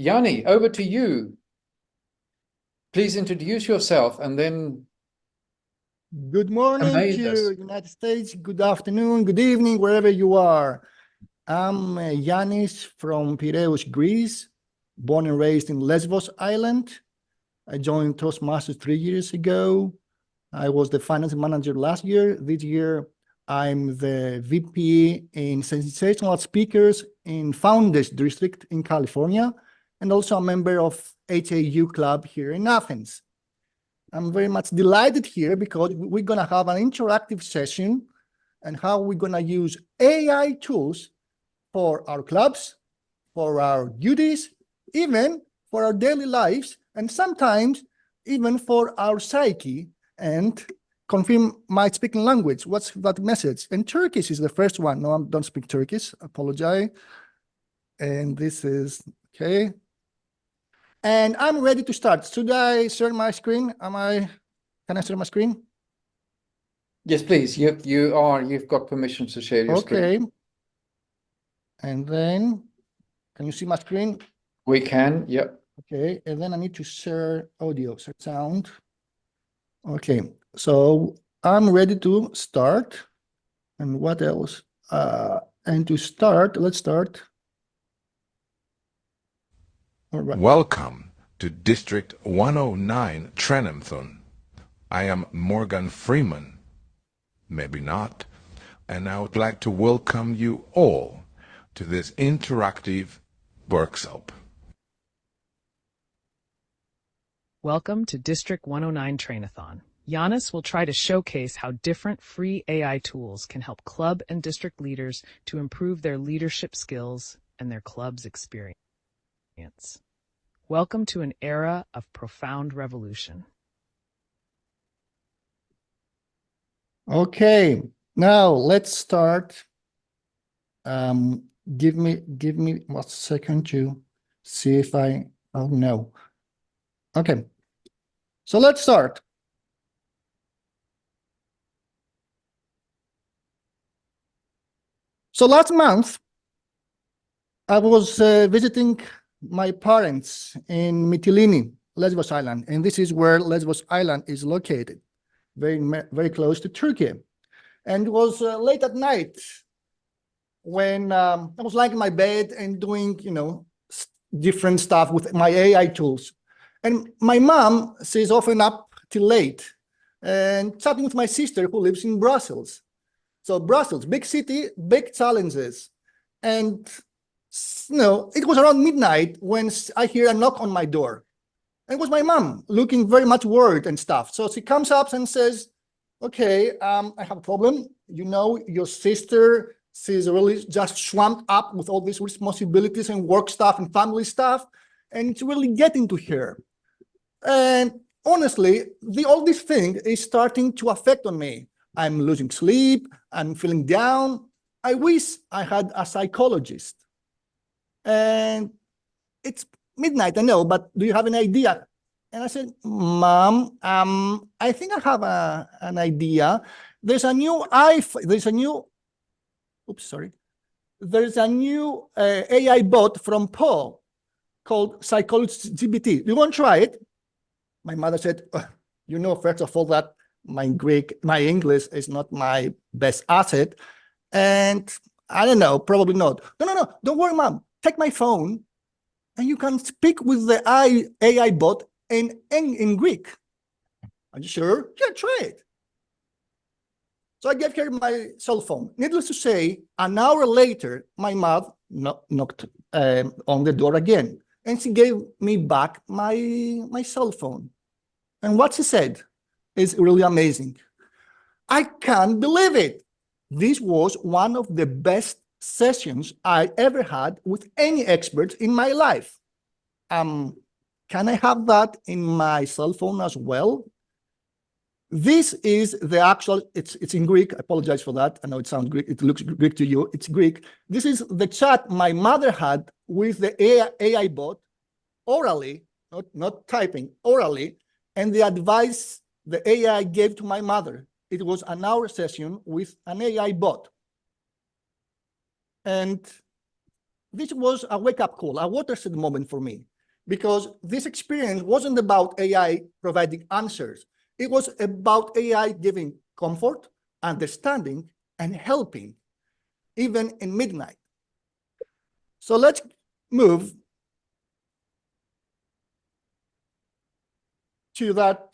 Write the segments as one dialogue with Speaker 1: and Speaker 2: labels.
Speaker 1: Yanni, over to you. Please introduce yourself and then
Speaker 2: Good morning
Speaker 1: amaze
Speaker 2: to
Speaker 1: us.
Speaker 2: United States. Good afternoon, good evening, wherever you are. I'm Giannis from Piraeus, Greece, born and raised in Lesbos Island. I joined Toastmasters 3 years ago. I was the finance manager last year. This year, I'm the VP in sensational speakers in Founders District in California, and also a member of HAU Club here in Athens. I'm very much delighted here because we're going to have an interactive session and how we're going to use AI tools for our clubs, for our duties, even for our daily lives, and sometimes even for our psyche, and confirm my speaking language. What's that message? And Turkish is the first one. No, I don't speak Turkish. Apologize. And this is, okay. And I'm ready to start. Should I share my screen? Can I share my screen?
Speaker 1: Yes, please. You've got permission to share your screen.
Speaker 2: Okay. And then, can you see my screen?
Speaker 1: We can, yep.
Speaker 2: Okay, and then I need to share audio, share sound. Okay, so I'm ready to start. And what else? And to start, let's start. All right.
Speaker 3: Welcome to District 109 Trainathon. I am Morgan Freeman, maybe not, and I would like to welcome you all to this interactive workshop.
Speaker 4: Welcome to District 109 Trainathon. Giannis will try to showcase how different free AI tools can help club and district leaders to improve their leadership skills and their club's experience. Welcome to an era of profound revolution.
Speaker 2: Okay, now let's start. Give me 1 second to see if oh no. Okay, so let's start. So last month, I was visiting my parents in Mytilene, Lesbos Island, and this is where Lesbos Island is located, very close to Turkey. And it was late at night when I was lying in my bed and doing, different stuff with my AI tools. And my mom stays often up till late and chatting with my sister who lives in Brussels. So Brussels, big city, big challenges. And it was around midnight when I hear a knock on my door. And it was my mom looking very much worried and stuff. So she comes up and says, okay, I have a problem. Your sister, she's really just swamped up with all these responsibilities and work stuff and family stuff. And it's really getting to her. And honestly, all this thing is starting to affect on me. I'm losing sleep. I'm feeling down. I wish I had a psychologist. And it's midnight, I know, but do you have an idea? And I said, Mom, I think I have an idea. There's a new AI bot from Paul called Psychologist GPT. Do you want to try it? My mother said, first of all, that my English is not my best asset. And I don't know, probably not. No, don't worry, Mom. Take my phone and you can speak with the AI bot in Greek. Are you sure? Yeah, try it. So I gave her my cell phone. Needless to say, an hour later, my mom knocked on the door again. And she gave me back my cell phone. And what she said is really amazing. I can't believe it. This was one of the best sessions I ever had with any experts in my life. Can I have that in my cell phone as well? This is the actual, it's in Greek. I apologize for that. I know it sounds Greek. It looks Greek to you. It's Greek. This is the chat my mother had with the AI bot orally, not typing, orally, and the advice the AI gave to my mother. It was an hour session with an AI bot. And this was a wake-up call, a watershed moment for me. because this experience wasn't about AI providing answers. It was about AI giving comfort, understanding, and helping, even in midnight. So let's move to that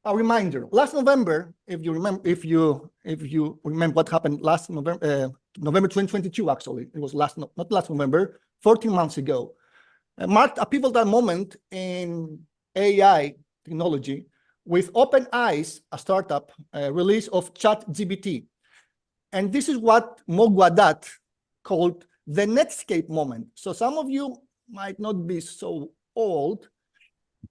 Speaker 2: a reminder. Last November, if you remember what happened last November, November 2022, actually, it was not last November, 14 months ago, marked a pivotal moment in AI technology with OpenAI's, a startup, release of ChatGPT. And this is what Mo Gaudat called the Netscape moment. So some of you might not be so old.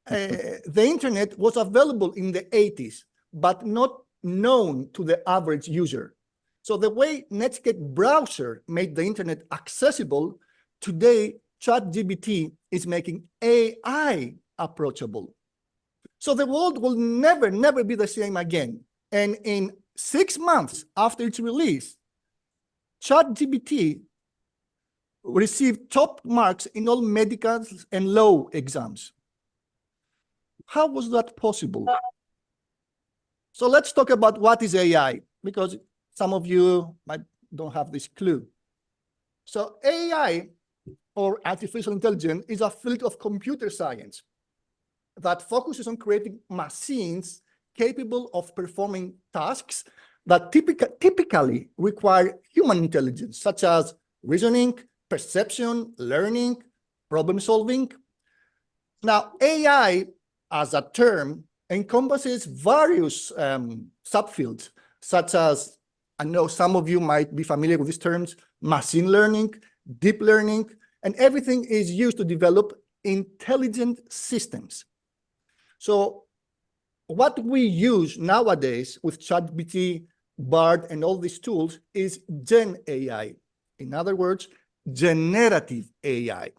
Speaker 2: The internet was available in the 80s, but not known to the average user. So the way Netscape browser made the internet accessible, today ChatGPT is making AI approachable. So the world will never be the same again. And in 6 months after its release, ChatGPT received top marks in all medical and law exams. How was that possible? So let's talk about what is AI, because some of you don't have this clue. So AI, or artificial intelligence, is a field of computer science that focuses on creating machines capable of performing tasks that typically require human intelligence, such as reasoning, perception, learning, problem solving. Now, AI as a term encompasses various subfields, such as, I know some of you might be familiar with these terms, machine learning, deep learning, and everything is used to develop intelligent systems. So what we use nowadays with ChatGPT, Bard, and all these tools is Gen AI. In other words, generative AI.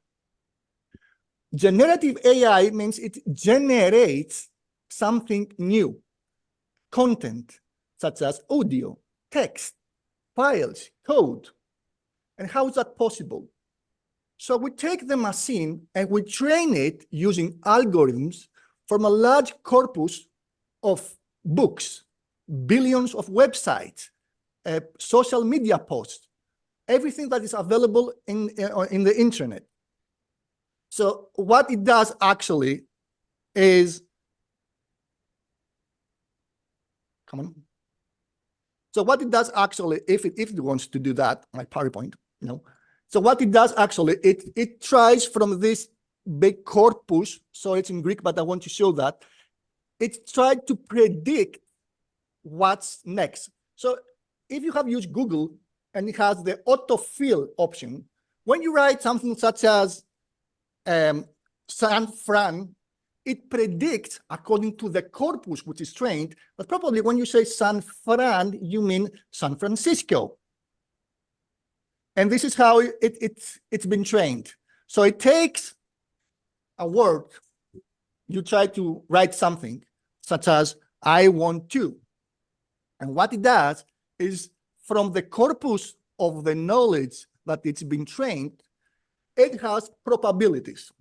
Speaker 2: Generative AI means it generates something new, content such as audio, text, files, code. And how is that possible? So we take the machine and we train it using algorithms from a large corpus of books, billions of websites, social media posts, everything that is available in the internet. So what it does actually is, So what it does actually, if it wants to do that, my PowerPoint, So what it does actually, it tries from this big corpus, so it's in Greek, but I want to show that, it tried to predict what's next. So if you have used Google and it has the autofill option, when you write something such as San Fran, it predicts according to the corpus which is trained, but probably when you say San Fran, you mean San Francisco. And this is how it's been trained. So it takes a word, you try to write something such as I want to. And what it does is from the corpus of the knowledge that it's been trained, it has probabilities.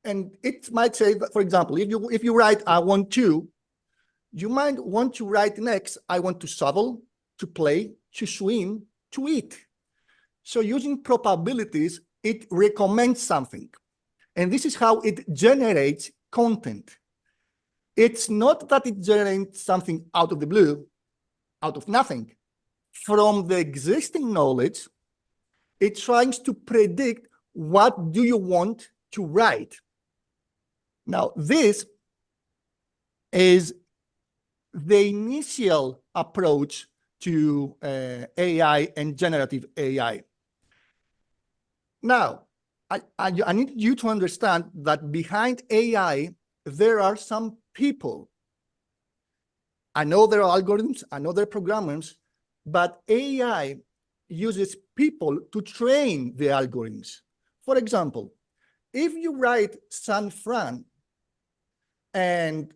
Speaker 2: And it might say that, for example, if you write I want to, you might want to write next, I want to shovel, to play, to swim, to eat. So using probabilities, it recommends something. And this is how it generates content. It's not that it generates something out of the blue, out of nothing. From the existing knowledge, it tries to predict what do you want to write. Now, this is the initial approach to AI and generative AI. Now, I need you to understand that behind AI, there are some people. I know there are algorithms, I know there are programmers, but AI uses people to train the algorithms. For example, if you write San Fran, and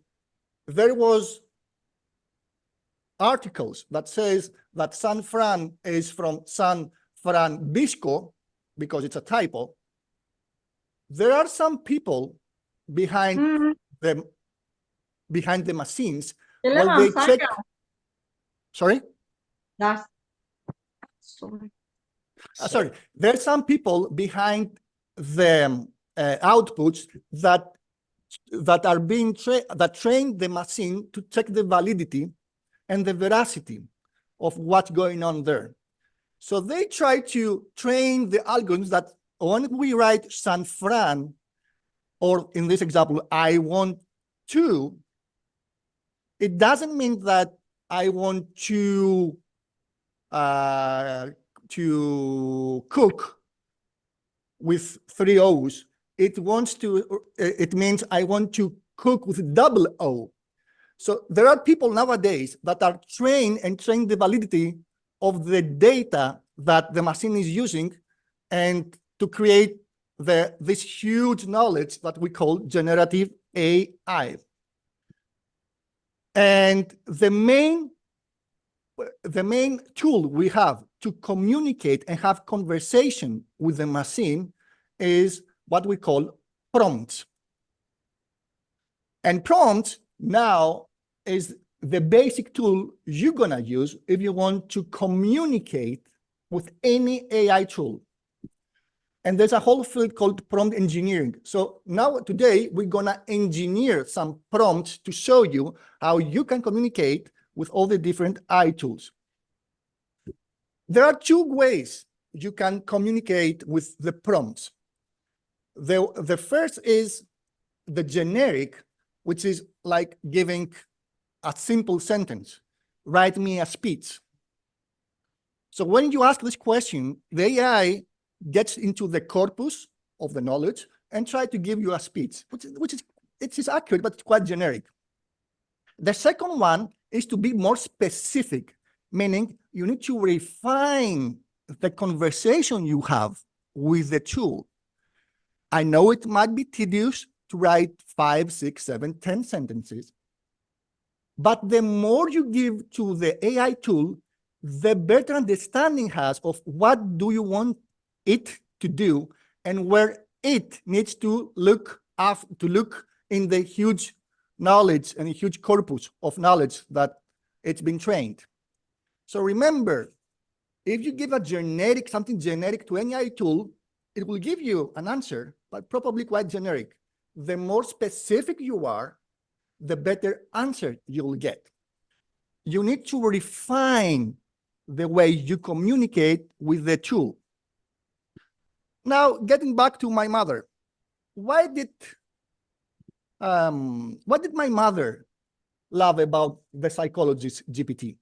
Speaker 2: there was articles that says that San Fran is from San Francisco, because it's a typo, there are some people behind the machines
Speaker 5: Ele
Speaker 2: while they
Speaker 5: lança,
Speaker 2: check.
Speaker 5: Gal.
Speaker 2: Sorry?
Speaker 5: Das... Sorry.
Speaker 2: Sorry. There's some people behind the outputs that are being that train the machine to check the validity and the veracity of what's going on there. So they try to train the algorithms that when we write San Fran, or in this example, I want to, it doesn't mean that I want to cook with 3 O's. It means I want to cook with double O. So there are people nowadays that are trained the validity of the data that the machine is using and to create this huge knowledge that we call generative AI. And the main tool we have to communicate and have conversation with the machine is what we call prompts. And prompt now is the basic tool you're gonna use if you want to communicate with any AI tool. And there's a whole field called prompt engineering. So now today we're gonna engineer some prompts to show you how you can communicate with all the different AI tools. There are 2 ways you can communicate with the prompts. The first is the generic, which is like giving a simple sentence, write me a speech. So when you ask this question, the AI gets into the corpus of the knowledge and try to give you a speech, which is accurate, but it's quite generic. The second one is to be more specific, meaning you need to refine the conversation you have with the tool. I know it might be tedious to write 5, 6, 7, 10 sentences, but the more you give to the AI tool, the better understanding it has of what do you want it to do and where it needs to look in the huge knowledge and a huge corpus of knowledge that it's been trained. So remember, if you give something generic to any AI tool, it will give you an answer, but probably quite generic. The more specific you are, the better answer you'll get. You need to refine the way you communicate with the tool. Now, getting back to my mother, what did my mother love about the psychologist GPT?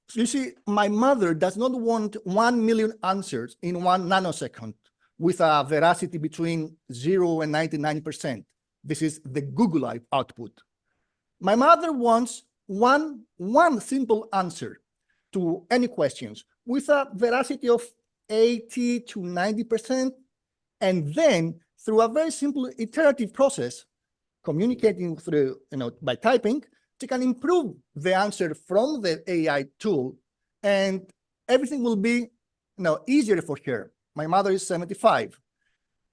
Speaker 2: So you see, my mother does not want 1 million answers in 1 nanosecond with a veracity between 0 and 99%. This is the Google output. My mother wants one simple answer to any questions with a veracity of 80 to 90%, and then through a very simple iterative process, communicating through, by typing, she can improve the answer from the AI tool, and everything will be, easier for her. My mother is 75.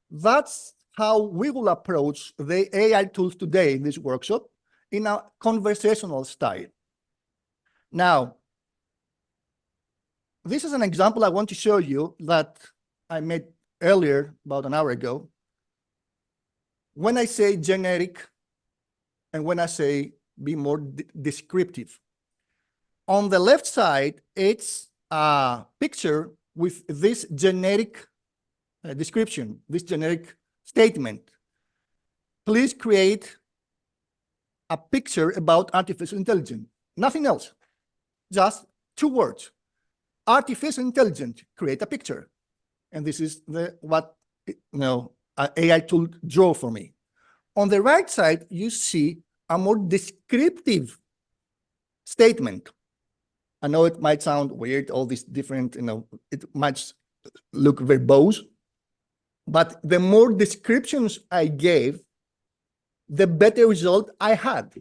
Speaker 2: That's how we will approach the AI tools today in this workshop in a conversational style. Now, this is an example I want to show you that I made earlier, about an hour ago. When I say generic and when I say be more descriptive. On the left side, it's a picture with this generic description, this generic statement. Please create a picture about artificial intelligence. Nothing else, just 2 words. Artificial intelligence, create a picture. And this is what an AI tool drew for me. On the right side, you see a more descriptive statement. I know it might sound weird, all these different, it might look verbose, but the more descriptions I gave, the better result I had.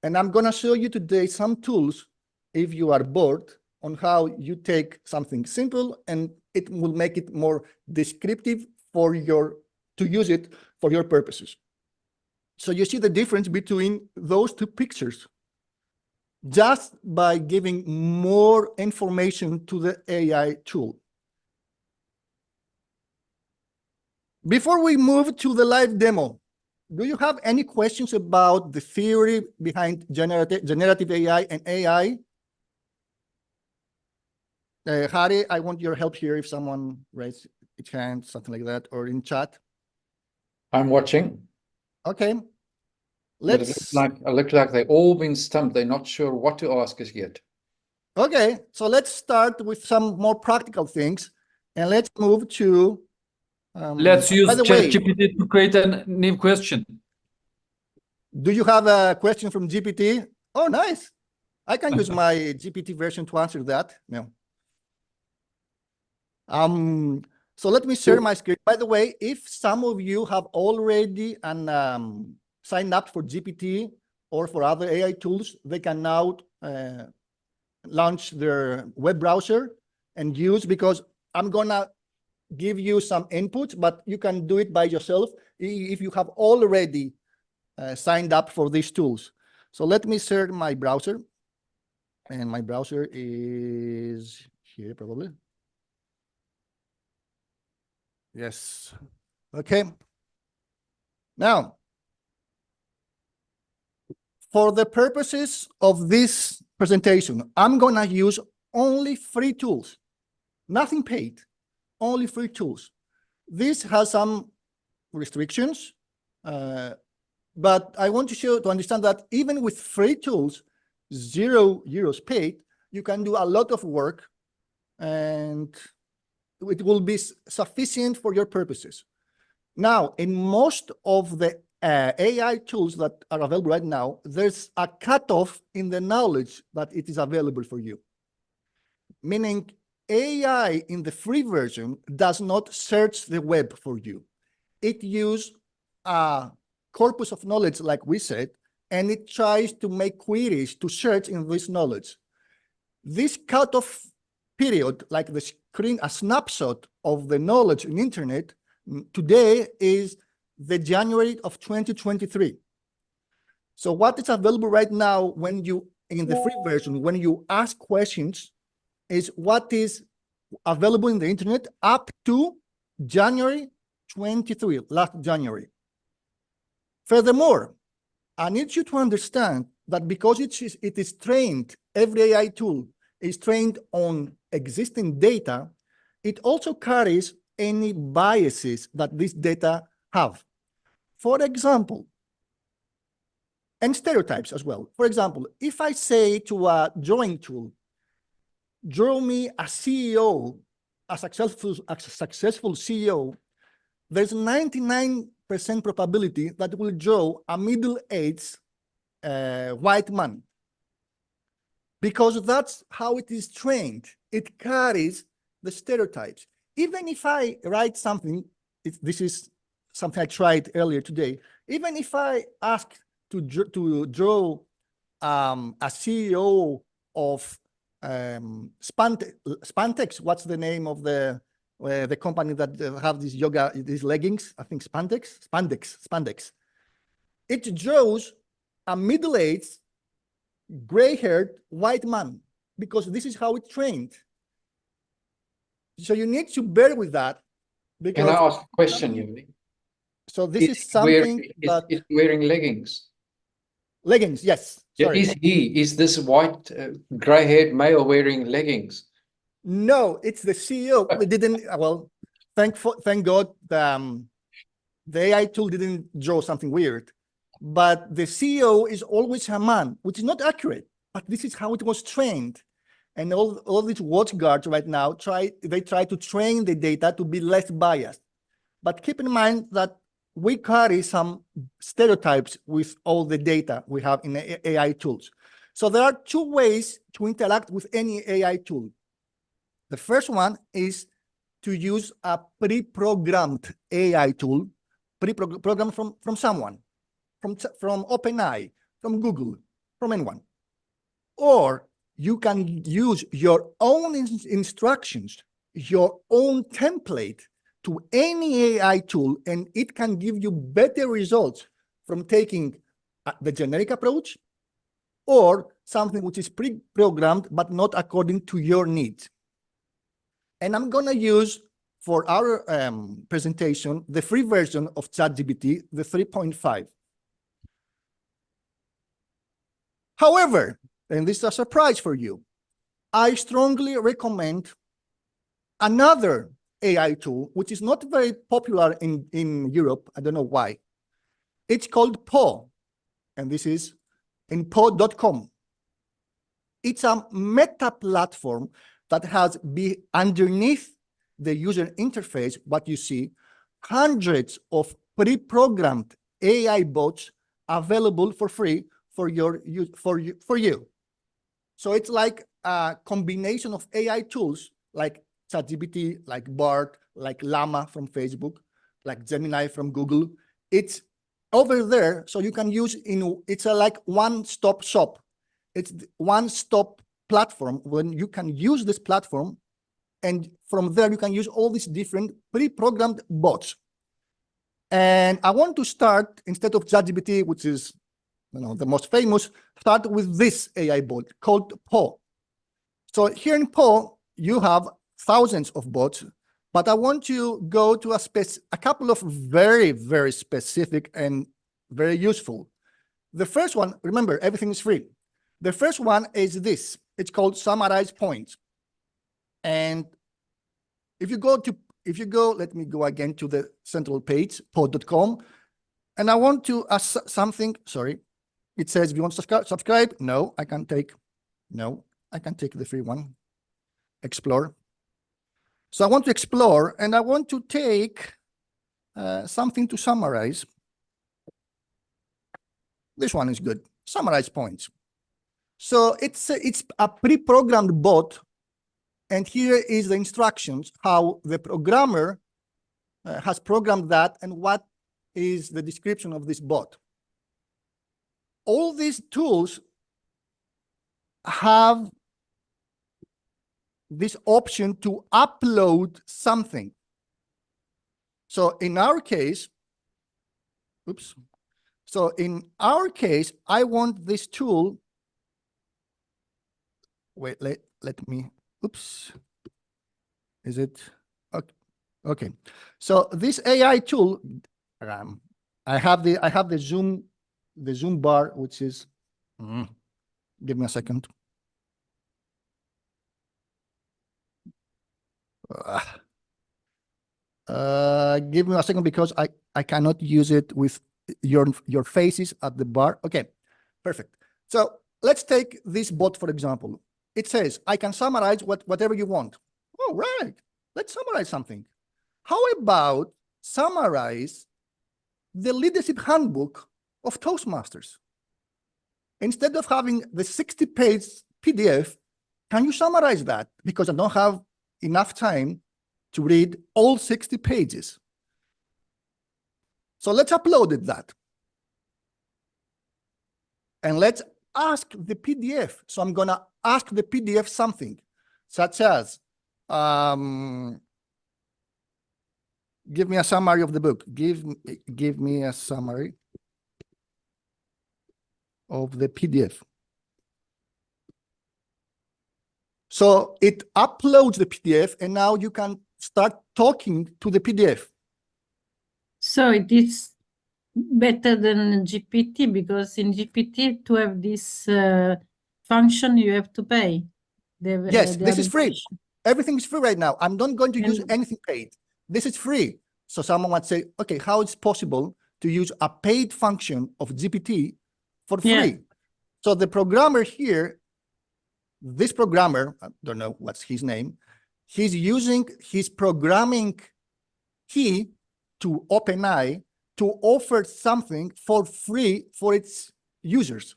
Speaker 2: And I'm gonna show you today some tools, if you are bored, on how you take something simple and it will make it more descriptive for your to use it for your purposes. So you see the difference between those two pictures just by giving more information to the AI tool. Before we move to the live demo, do you have any questions about the theory behind generative AI and AI? Harry, I want your help here if someone raises its hand, something like that, or in chat.
Speaker 1: I'm watching.
Speaker 2: Okay.
Speaker 1: But it looks like they've all been stumped. They're not sure what to ask us yet.
Speaker 2: Okay, so let's start with some more practical things, and let's move to.
Speaker 6: Let's use
Speaker 2: by the way,
Speaker 6: ChatGPT to create a new question.
Speaker 2: Do you have a question from GPT? Oh, nice. I can use my GPT version to answer that. No. So let me share my screen. By the way, if some of you have already signed up for GPT or for other AI tools, they can now launch their web browser and use, because I'm gonna give you some input, but you can do it by yourself if you have already signed up for these tools. So let me share my browser, and my browser is here probably. Yes. Okay. Now, for the purposes of this presentation, I'm going to use only free tools, nothing paid, only free tools. This has some restrictions, but I want to understand that even with free tools, €0 paid, you can do a lot of work, and it will be sufficient for your purposes. Now, in most of the AI tools that are available right now, there's a cutoff in the knowledge that it is available for you. Meaning, AI in the free version does not search the web for you. It uses a corpus of knowledge, like we said, and it tries to make queries to search in this knowledge. This cutoff period, like the screen, a snapshot of the knowledge in internet, today is the January of 2023. So what is available right now when you, in the free version, when you ask questions, is what is available in the internet up to January 23, last January. Furthermore, I need you to understand that because it is trained, every AI tool is trained on existing data, it also carries any biases that this data have. For example, and stereotypes as well. For example, if I say to a drawing tool, draw me a CEO, a successful CEO, there's 99% probability that it will draw a middle-aged white man. Because that's how it is trained. It carries the stereotypes. Even if I write something, this is something I tried earlier today, even if I ask to draw a CEO of Spandex, what's the name of the company that have these leggings? I think Spandex. It draws a middle-aged, gray-haired white man, because this is how it's trained. So you need to bear with that.
Speaker 1: Can I ask a question, Yuri?
Speaker 2: So this is something that...
Speaker 1: Is wearing leggings?
Speaker 2: Leggings, yes. Sorry.
Speaker 1: Is this white, gray-haired male wearing leggings?
Speaker 2: No, it's the CEO. We didn't, well, thank God the AI tool didn't draw something weird. But the CEO is always a man, which is not accurate. But this is how it was trained. And all these watch guards right now, they try to train the data to be less biased. But keep in mind that we carry some stereotypes with all the data we have in AI tools. So there are two ways to interact with any AI tool. The first one is to use a pre-programmed AI tool, pre-programmed from someone, from OpenAI, from Google, from anyone. Or you can use your own instructions, your own template to any AI tool, and it can give you better results from taking the generic approach or something which is pre-programmed but not according to your needs. And I'm going to use for our presentation the free version of ChatGPT, the 3.5. However, and this is a surprise for you, I strongly recommend another AI tool, which is not very popular in Europe. I don't know why. It's called PO, and this is in po.com. It's a meta platform that has underneath the user interface, what you see, hundreds of pre-programmed AI bots available for free for you. So it's like a combination of AI tools like ChatGPT, like Bard, like Llama from Facebook, like Gemini from Google. It's over there, so you can use it's a like one-stop shop. It's one-stop platform when you can use this platform, and from there you can use all these different pre-programmed bots. And I want to start, instead of ChatGPT, which is the most famous, start with this AI bot called Po. So here in Po, you have thousands of bots, but I want to go to a couple of very, very specific and very useful. The first one, remember, everything is free. The first one is this. It's called Summarize Points. And if you go, let me go again to the central page, po.com, and I want to ask something, sorry. It says, if you want to subscribe, no, I can take the free one, explore. So I want to explore, and I want to take something to summarize. This one is good, summarize points. So it's a pre-programmed bot, and here is the instructions, how the programmer has programmed that, and what is the description of this bot. All these tools have this option to upload something. So in our case, I want this tool. Wait, let me, is it? Okay. So this AI tool, I have the Zoom bar, which is, give me a second. Give me a second, because I cannot use it with your faces at the bar. Okay, perfect. So let's take this bot, for example. It says, I can summarize whatever you want. Oh, right. Let's summarize something. How about summarize the leadership handbook of Toastmasters? Instead of having the 60-page PDF, can you summarize that? Because I don't have enough time to read all 60 pages. So let's upload that. And let's ask the PDF. So I'm going to ask the PDF something, such as, give me a summary of the book. Give me a summary of the PDF. So it uploads the PDF, and now you can start talking to the PDF.
Speaker 7: So it is better than GPT, because in GPT, to have this function, you have to pay.
Speaker 2: Yes, this is free. Everything is free right now. I'm not going to use anything paid. This is free. So someone might say, okay, how is it possible to use a paid function of GPT for free?
Speaker 7: Yeah.
Speaker 2: So the programmer here, this programmer, I don't know what's his name, he's using his programming key to OpenAI to offer something for free for its users.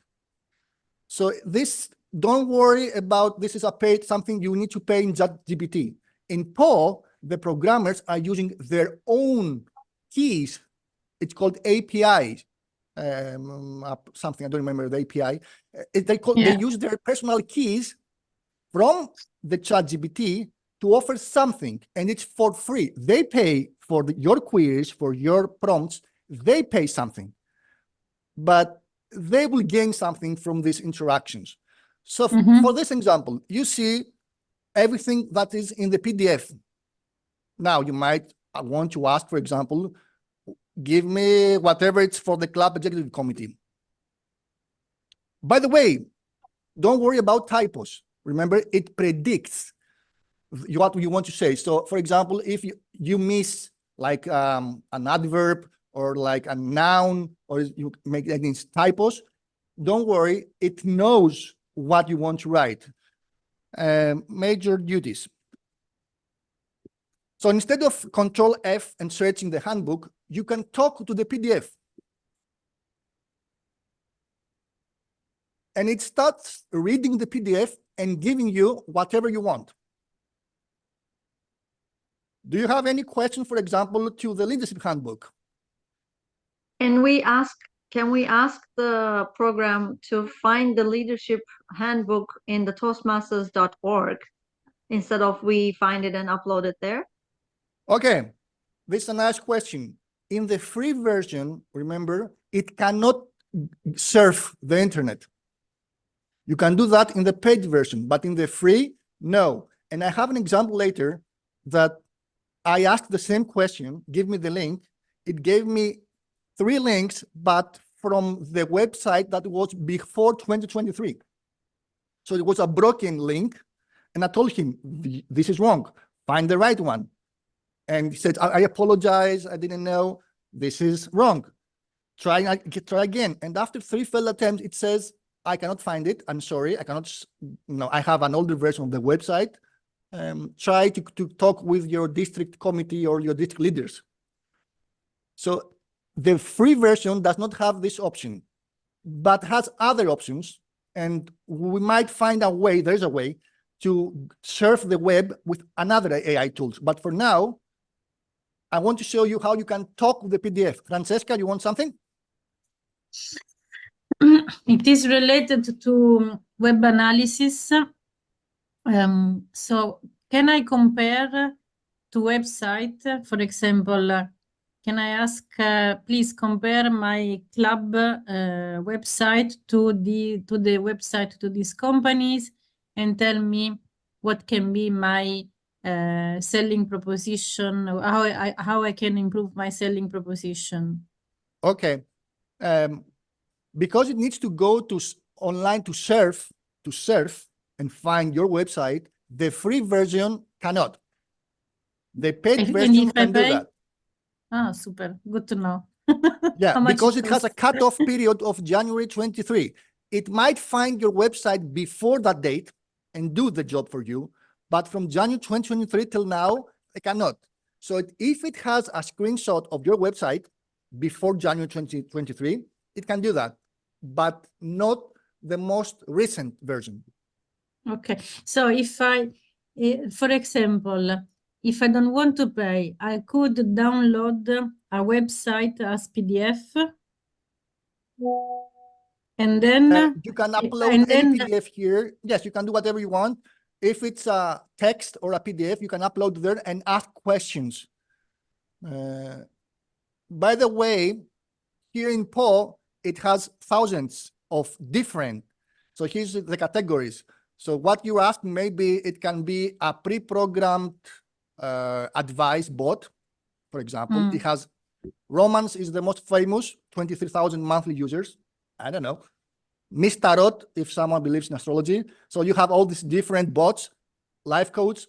Speaker 2: So this, don't worry about this is a paid something you need to pay in ChatGPT. In Po, the programmers are using their own keys. It's called API, something, I don't remember the API. They use their personal keys from the ChatGPT to offer something, and it's for free. They pay for your queries, for your prompts, they pay something, but they will gain something from these interactions. So for this example, you see everything that is in the PDF. Now you might want to ask, for example, give me whatever it's for the club executive committee. By the way, don't worry about typos. Remember, it predicts what you want to say. So for example, if you miss like an adverb or like a noun, or you make any typos, don't worry, it knows what you want to write. Major duties. So instead of Control F and searching the handbook, you can talk to the PDF. And it starts reading the PDF and giving you whatever you want. Do you have any question, for example, to the leadership handbook?
Speaker 5: Can we ask the program to find the leadership handbook in the Toastmasters.org instead of we find it and upload it there?
Speaker 2: Okay, this is a nice question. In the free version, remember, it cannot surf the internet. You can do that in the paid version, but in the free, no. And I have an example later that I asked the same question, give me the link. It gave me 3 links, but from the website that was before 2023. So it was a broken link. And I told him, this is wrong, find the right one. And he said, I apologize, I didn't know, this is wrong. Try again. And after 3 failed attempts, it says, I cannot find it, I'm sorry, I cannot, I have an older version of the website. Try to talk with your district committee or your district leaders. So the free version does not have this option, but has other options. And we might find a way, there's a way to surf the web with another AI tools. But for now, I want to show you how you can talk with the PDF. Francesca, you want something?
Speaker 7: It is related to web analysis. So can I compare to website? For example, can I ask, please compare my club website to the website to these companies and tell me what can be my selling proposition, or how I can improve my selling proposition.
Speaker 2: Okay. Because it needs to go to online to surf and find your website, the free version cannot. The paid version can do that.
Speaker 7: Ah, super. Good to know.
Speaker 2: Yeah, because it has a cutoff period of January 23. It might find your website before that date and do the job for you, but from January 2023 till now, it cannot. So if it has a screenshot of your website before January 2023, it can do that, but not the most recent version.
Speaker 7: Okay, so if I, for example, if I don't want to pay, I could download a website as PDF, and then
Speaker 2: you can upload any PDF here. Yes, you can do whatever you want. If it's a text or a PDF, you can upload there and ask questions. By the way, here in PO, it has thousands of different. So here's the categories. So what you ask, maybe it can be a pre-programmed advice bot, for example. It has Romance is the most famous, 23,000 monthly users. I don't know. Miss Tarot, if someone believes in astrology. So you have all these different bots, life coach,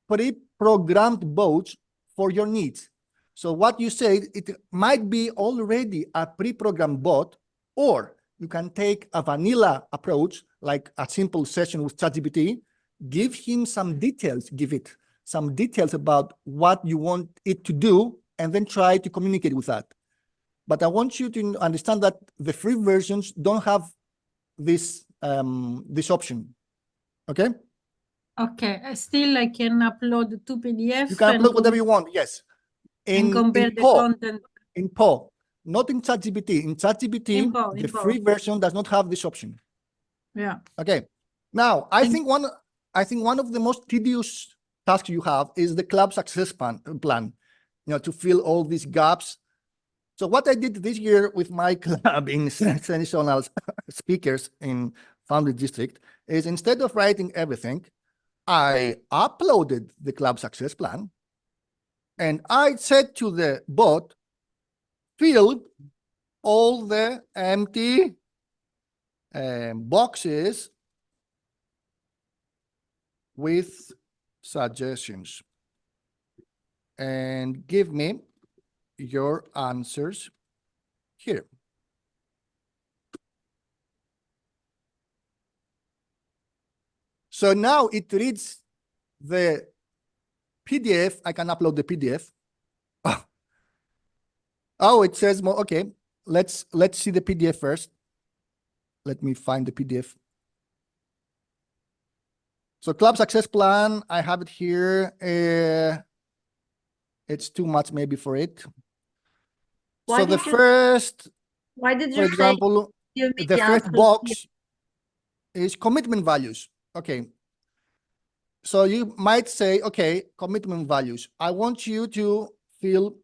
Speaker 2: pre-programmed bots for your needs. So what you say, it might be already a pre-programmed bot, or you can take a vanilla approach, like a simple session with ChatGPT, give him some details, give it some details about what you want it to do, and then try to communicate with that. But I want you to understand that the free versions don't have this this option. Okay?
Speaker 7: Okay, still I can upload 2 PDF.
Speaker 2: You can upload whatever you want, yes.
Speaker 7: And compare the content.
Speaker 2: In PO, not in ChatGPT. In ChatGPT, the free version does not have this option.
Speaker 7: Yeah.
Speaker 2: Okay. Now, I think one of the most tedious task you have is the club success plan, to fill all these gaps. So what I did this year with my club in traditional speakers in Foundry District is, instead of writing everything, I uploaded the club success plan, and I said to the bot, fill all the empty boxes with suggestions and give me your answers here. So now it reads the PDF. I can upload the PDF. Oh, it says more. Okay, let's see the PDF first. Let me find the PDF. So club success plan, I have it here. It's too much maybe for it.
Speaker 5: Why
Speaker 2: So the
Speaker 5: did you-
Speaker 2: first,
Speaker 5: Why did you
Speaker 2: for example,
Speaker 5: give me
Speaker 2: the first
Speaker 5: answers
Speaker 2: box is commitment values. Okay. So you might say, okay, commitment values. I want you to fill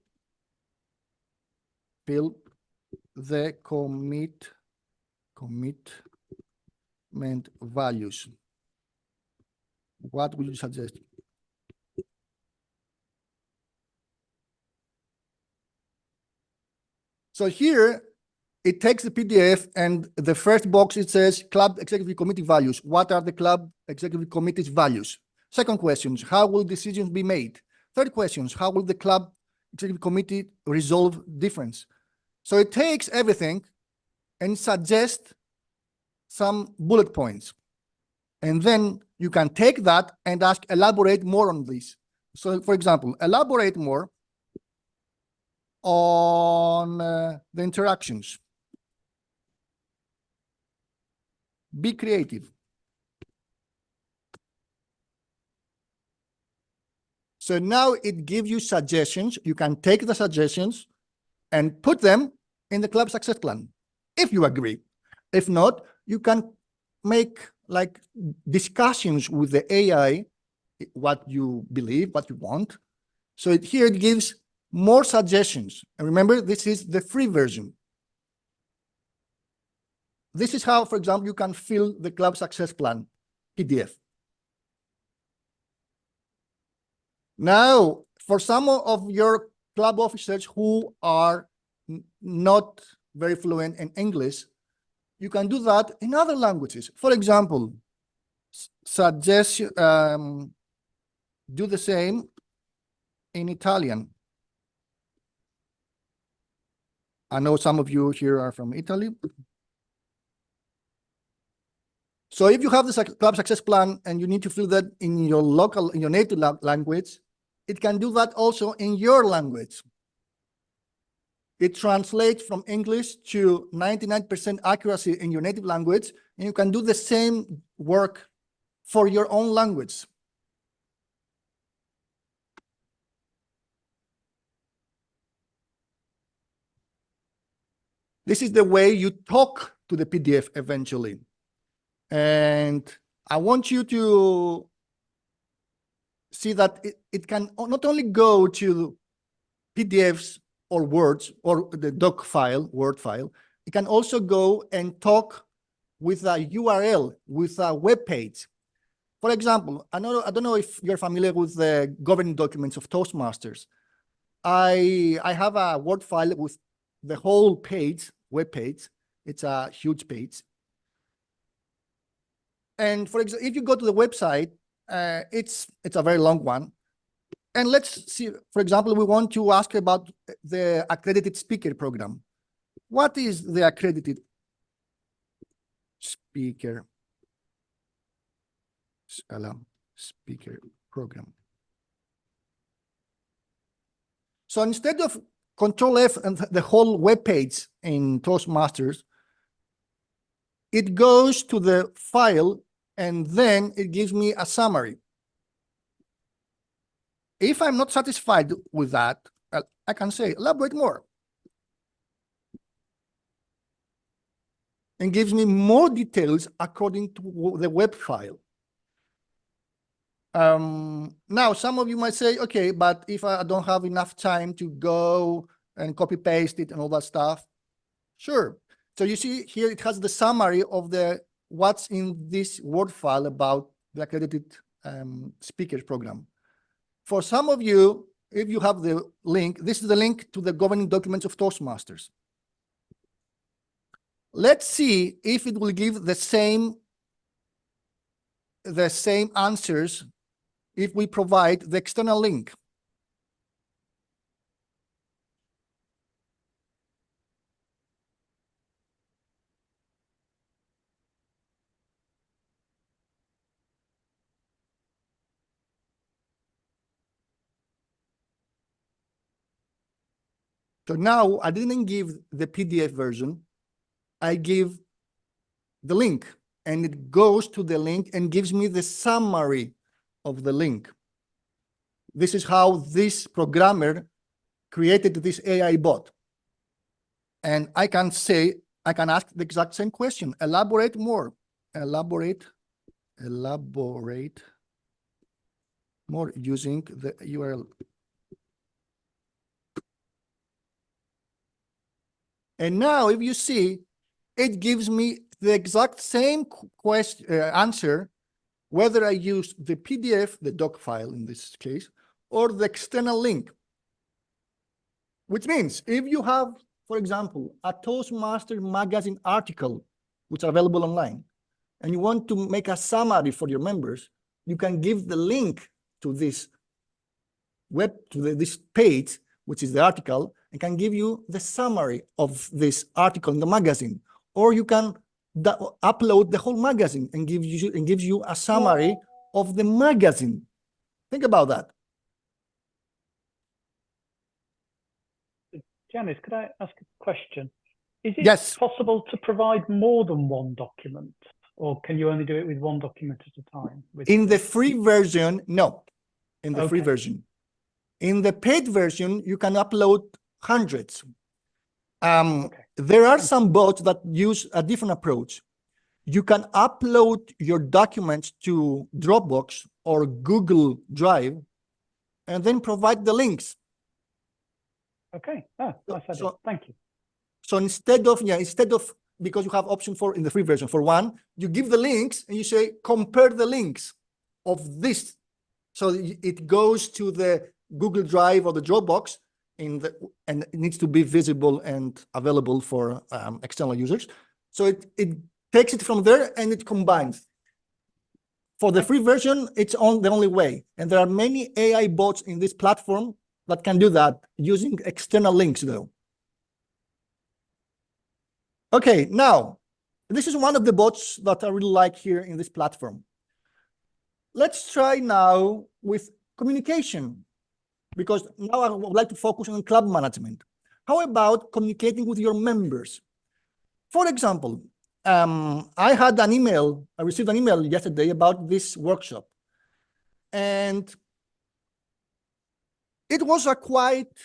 Speaker 2: the commitment values. What would you suggest? So here it takes the PDF, and the first box, it says club executive committee values. What are the club executive committee's values? Second question, how will decisions be made? Third question, how will the club executive committee resolve difference? So it takes everything and suggests some bullet points. And then you can take that and ask, elaborate more on this. So for example, elaborate more on the interactions. Be creative. So now it gives you suggestions. You can take the suggestions and put them in the club success plan, if you agree. If not, you can make like discussions with the AI, what you believe, what you want. So here it gives more suggestions. And remember, this is the free version. This is how, for example, you can fill the club success plan PDF. Now, for some of your club officers who are not very fluent in English, you can do that in other languages. For example, suggest do the same in Italian. I know some of you here are from Italy. So if you have the club success plan and you need to fill that in your local, in your native language, it can do that also in your language. It translates from English to 99% accuracy in your native language, and you can do the same work for your own language. This is the way you talk to the PDF eventually. And I want you to see that it can not only go to PDFs or words or the doc file, Word file, it can also go and talk with a URL, with a web page. For example, I don't know if you're familiar with the governing documents of Toastmasters. I have a Word file with the whole page, web page. It's a huge page. And for example, if you go to the website, it's a very long one. And let's see, for example, we want to ask about the accredited speaker program. What is the accredited speaker program? So instead of Control F and the whole web page in Toastmasters, it goes to the file and then it gives me a summary. If I'm not satisfied with that, I can say, elaborate more. And gives me more details according to the web file. Now, some of you might say, okay, but if I don't have enough time to go and copy paste it and all that stuff, sure. So you see here, it has the summary of what's in this Word file about the accredited speakers program. For some of you, if you have the link, this is the link to the governing documents of Toastmasters. Let's see if it will give the same answers if we provide the external link. So now I didn't give the PDF version, I give the link, and it goes to the link and gives me the summary of the link. This is how this programmer created this AI bot. And I can ask the exact same question, elaborate more, elaborate more using the URL. And now if you see, it gives me the exact same answer, whether I use the PDF, the doc file in this case, or the external link. Which means if you have, for example, a Toastmasters magazine article, which are available online, and you want to make a summary for your members, you can give the link to this this page, which is the article, and can give you the summary of this article in the magazine. Or you can upload the whole magazine and gives you a summary of the magazine. Think about that.
Speaker 8: Giannis, could I ask a question? Is it
Speaker 2: Yes.
Speaker 8: possible to provide more than one document, or can you only do it with one document at a time?
Speaker 2: In the free version, no. In the free
Speaker 8: Okay.
Speaker 2: version. In the paid version, you can upload hundreds. There are some bots that use a different approach. You can upload your documents to Dropbox or Google Drive and then provide the links.
Speaker 8: Okay. Oh, nice idea. Thank you.
Speaker 2: So instead of, because you have option for in the free version, for one, you give the links and you say, compare the links of this. So it goes to the Google Drive or the Dropbox and it needs to be visible and available for external users. So it takes it from there and it combines. For the free version, it's the only way. And there are many AI bots in this platform that can do that using external links though. Okay, now, this is one of the bots that I really like here in this platform. Let's try now with communication, because now I would like to focus on club management. How about communicating with your members? For example, I received an email yesterday about this workshop. And it was a quite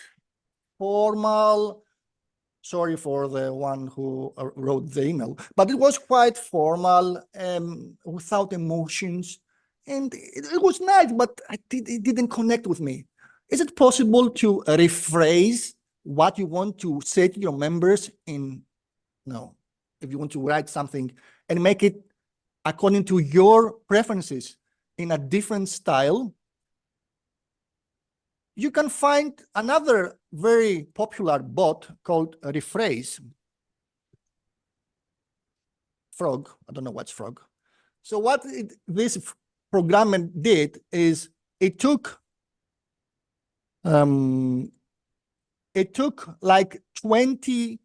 Speaker 2: formal, sorry for the one who wrote the email, but it was quite formal, without emotions. And it was nice, but it didn't connect with me. Is it possible to rephrase what you want to say to your members if you want to write something and make it according to your preferences in a different style? You can find another very popular bot called Rephrase. Frog, I don't know what's Frog. So what this programmer did is it took like 20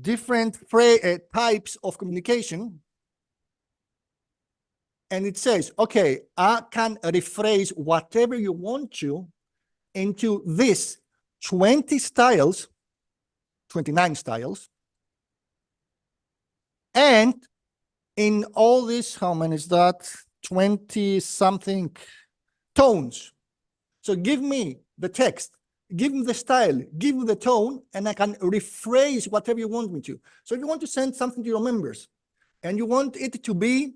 Speaker 2: different types of communication. And it says, okay, I can rephrase whatever you want to into this 20 styles, 29 styles. And in all this, how many is that? 20 something tones. So give me the text, give me the style, give me the tone, and I can rephrase whatever you want me to. So if you want to send something to your members and you want it to be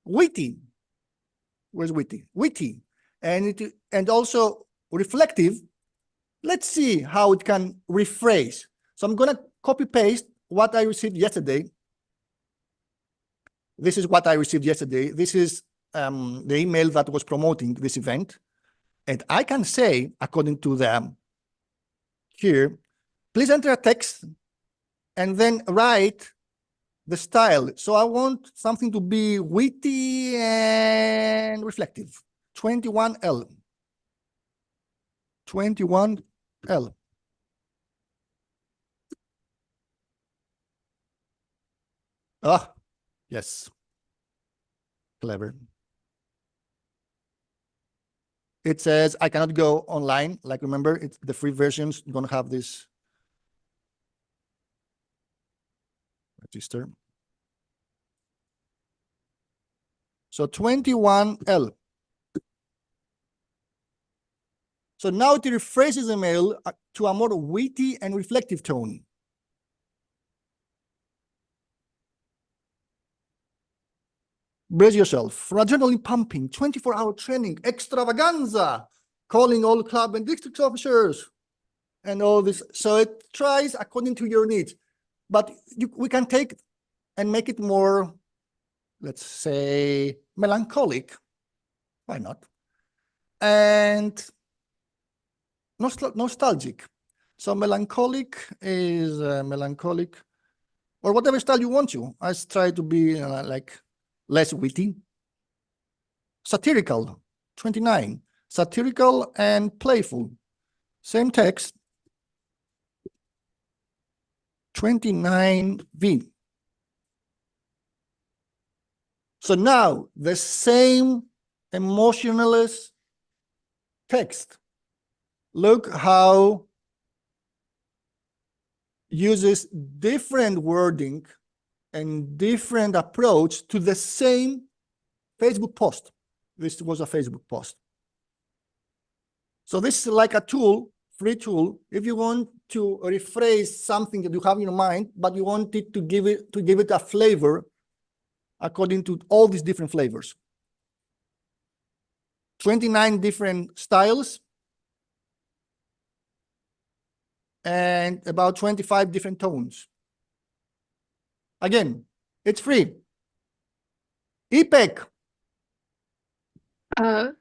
Speaker 2: witty, Where's witty? Witty. And also reflective. Let's see how it can rephrase. So I'm going to copy paste what I received yesterday. This is what I received yesterday. This is the email that was promoting this event. And I can say, according to them here, please enter a text and then write the style. So I want something to be witty and reflective. 21L. 21L. Ah, yes. Clever. It says I cannot go online. Like, remember, it's the free versions don't have this register. So 21L. So now it rephrases the mail to a more witty and reflective tone. Brace yourself for adrenaline pumping, 24-hour training, extravaganza, calling all club and district officers, and all this. So it tries according to your needs. But we can take and make it more, let's say, melancholic. Why not? And nostalgic. So melancholic is melancholic, or whatever style you want to. I try to be like less witty. Satirical, 29. Satirical and playful. Same text. 29V. So now the same emotionless text. Look how uses different wording and different approach to the same Facebook post. This was a Facebook post. So this is like a tool, free tool, if you want to rephrase something that you have in your mind, but you want it to give it a flavor according to all these different flavors. 29 different styles and about 25 different tones. Again, it's free. EPEC.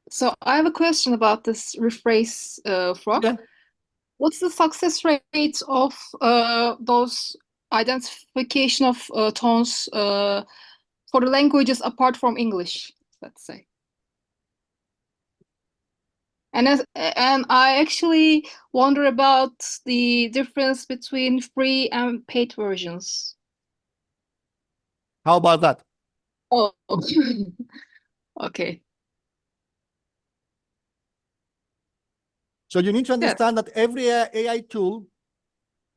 Speaker 9: So I have a question about this rephrase frog.
Speaker 2: Yeah.
Speaker 9: What's the success rate of those identification of tones for the languages apart from English, let's say? And I actually wonder about the difference between free and paid versions.
Speaker 2: How about that?
Speaker 9: Oh, okay.
Speaker 2: So you need to understand that every AI tool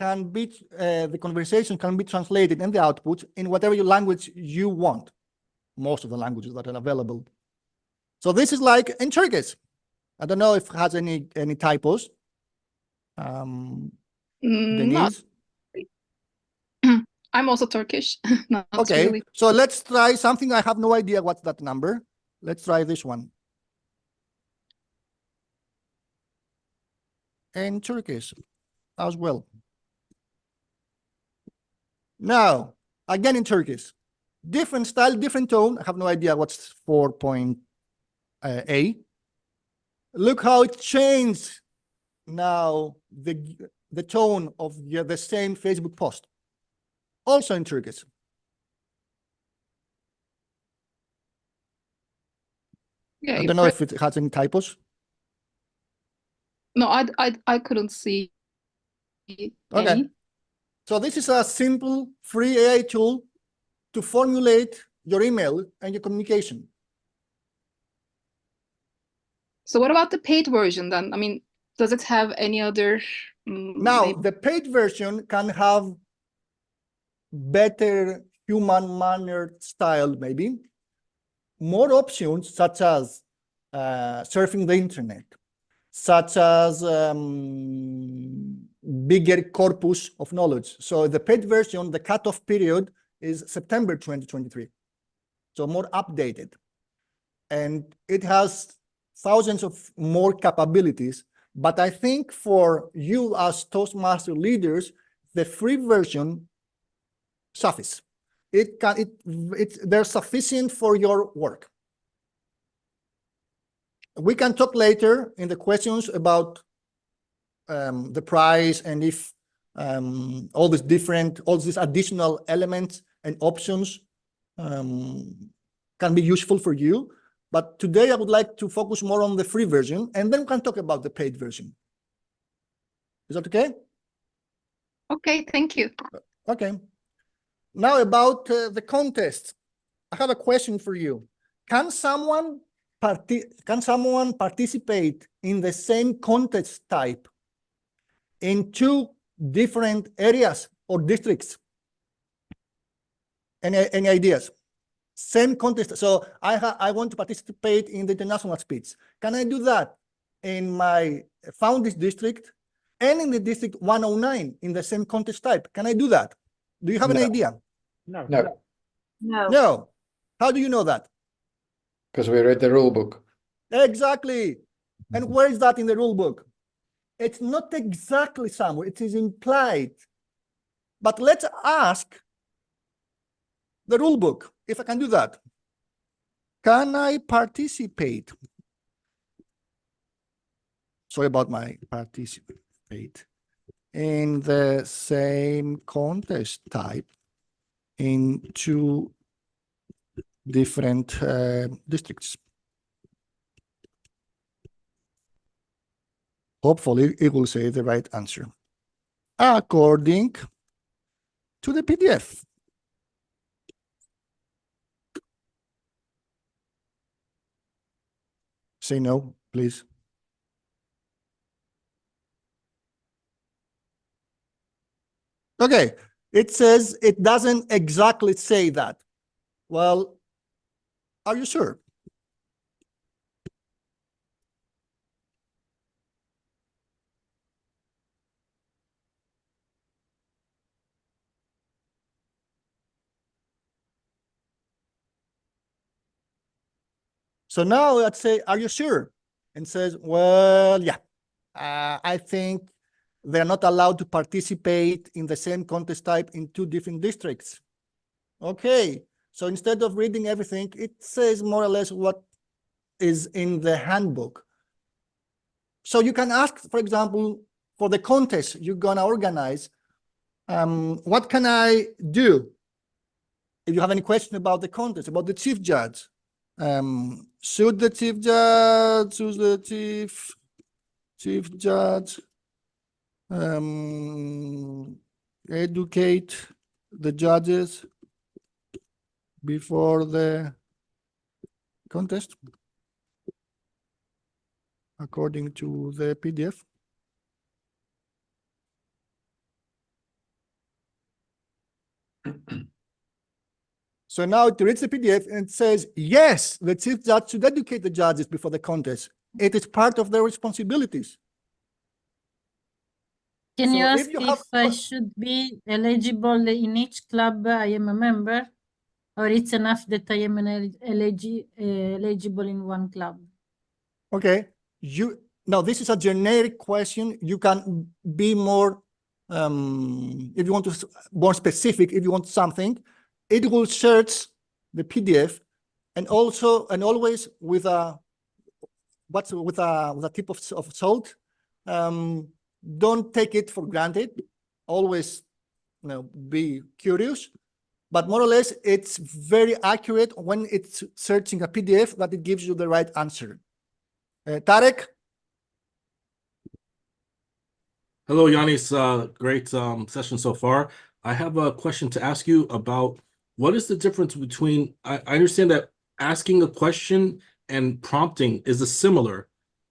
Speaker 2: can be, the conversation can be translated and the output in whatever language you want. Most of the languages that are available. So this is like in Turkish. I don't know if it has any typos. Denise?
Speaker 9: I'm also Turkish. Not
Speaker 2: Okay,
Speaker 9: really.
Speaker 2: so let's try something. I have no idea what's that number. Let's try this one. And Turkish as well. Now, again in Turkish. Different style, different tone. I have no idea what's 4.A. Look how it changed now the tone of the same Facebook post. Also in Turkish.
Speaker 9: Yeah,
Speaker 2: I don't know if it has any typos.
Speaker 9: No, I couldn't see any.
Speaker 2: Okay. So this is a simple free AI tool to formulate your email and your communication.
Speaker 9: So what about the paid version then? I mean, does it have any other?
Speaker 2: Now, the paid version can have better human-mannered style, maybe. More options, such as surfing the internet, such as bigger corpus of knowledge. So the paid version, the cutoff period is September 2023. So more updated. and it has thousands of more capabilities. But I think for you as Toastmaster leaders, the free version suffice. They're sufficient for your work. We can talk later in the questions about the price and if all these additional elements and options can be useful for you. But today I would like to focus more on the free version, and then we can talk about the paid version. Is that okay?
Speaker 9: Okay, thank you.
Speaker 2: Okay. Now about the contest. I have a question for you. Can someone participate in the same contest type in two different areas or districts? Any ideas? Same contest. So I want to participate in the international speech. Can I do that in my founders district and in the district 109 in the same contest type? Can I do that? Do you have an idea?
Speaker 8: No.
Speaker 1: No,
Speaker 2: No. How do you know that?
Speaker 1: because we read the rule book.
Speaker 2: Exactly. And where is that in the rule book? It's not exactly somewhere. It is implied. But let's ask the rule book if I can do that. Can I participate? Sorry about my participate in the same contest type in two different districts. Hopefully it will say the right answer according to the PDF. Say no, please. Okay, it says it doesn't exactly say that. Well, are you sure? So now let's say, are you sure? And says, well, yeah, I think they're not allowed to participate in the same contest type in two different districts. Okay, so instead of reading everything, it says more or less what is in the handbook. So you can ask, for example, for the contest you're gonna organize, what can I do? If you have any question about the contest, about the chief judge, should the chief judge, who's the chief judge, educate the judges before the contest according to the PDF? So now it reads the PDF and it says, yes, the chief judge should educate the judges before the contest. It is part of their responsibilities.
Speaker 7: Can
Speaker 2: So
Speaker 7: you
Speaker 2: if
Speaker 7: ask
Speaker 2: you
Speaker 7: if
Speaker 2: have-
Speaker 7: I should be eligible in each club I am a member, or it's enough that I am eligible in one club?
Speaker 2: Okay, now this is a generic question. You can be more, if you want to more specific, if you want something, it will search the PDF, and also and always with a tip of salt. Don't take it for granted. Always, be curious. But more or less, it's very accurate when it's searching a PDF that it gives you the right answer. Tarek?
Speaker 10: Hello, Giannis. Great session so far. I have a question to ask you about what is the difference between, I understand that asking a question and prompting is similar.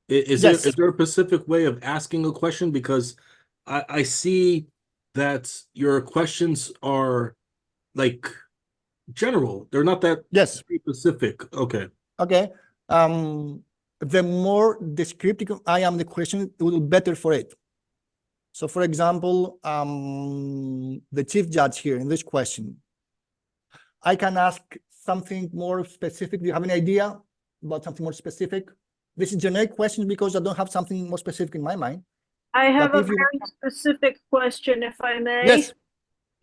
Speaker 10: Is
Speaker 2: Yes.
Speaker 10: there a specific way of asking a question? Because I see that your questions are like general. They're not that
Speaker 2: Yes.
Speaker 10: specific. Okay.
Speaker 2: Okay. The more descriptive I am the question, it will be better for it. So for example, the chief judge here in this question, I can ask something more specific. Do you have any idea about something more specific. This is generic questions because I don't have something more specific in my mind.
Speaker 11: I have
Speaker 2: But
Speaker 11: a
Speaker 2: if you-
Speaker 11: very specific question, if I may.
Speaker 2: Yes.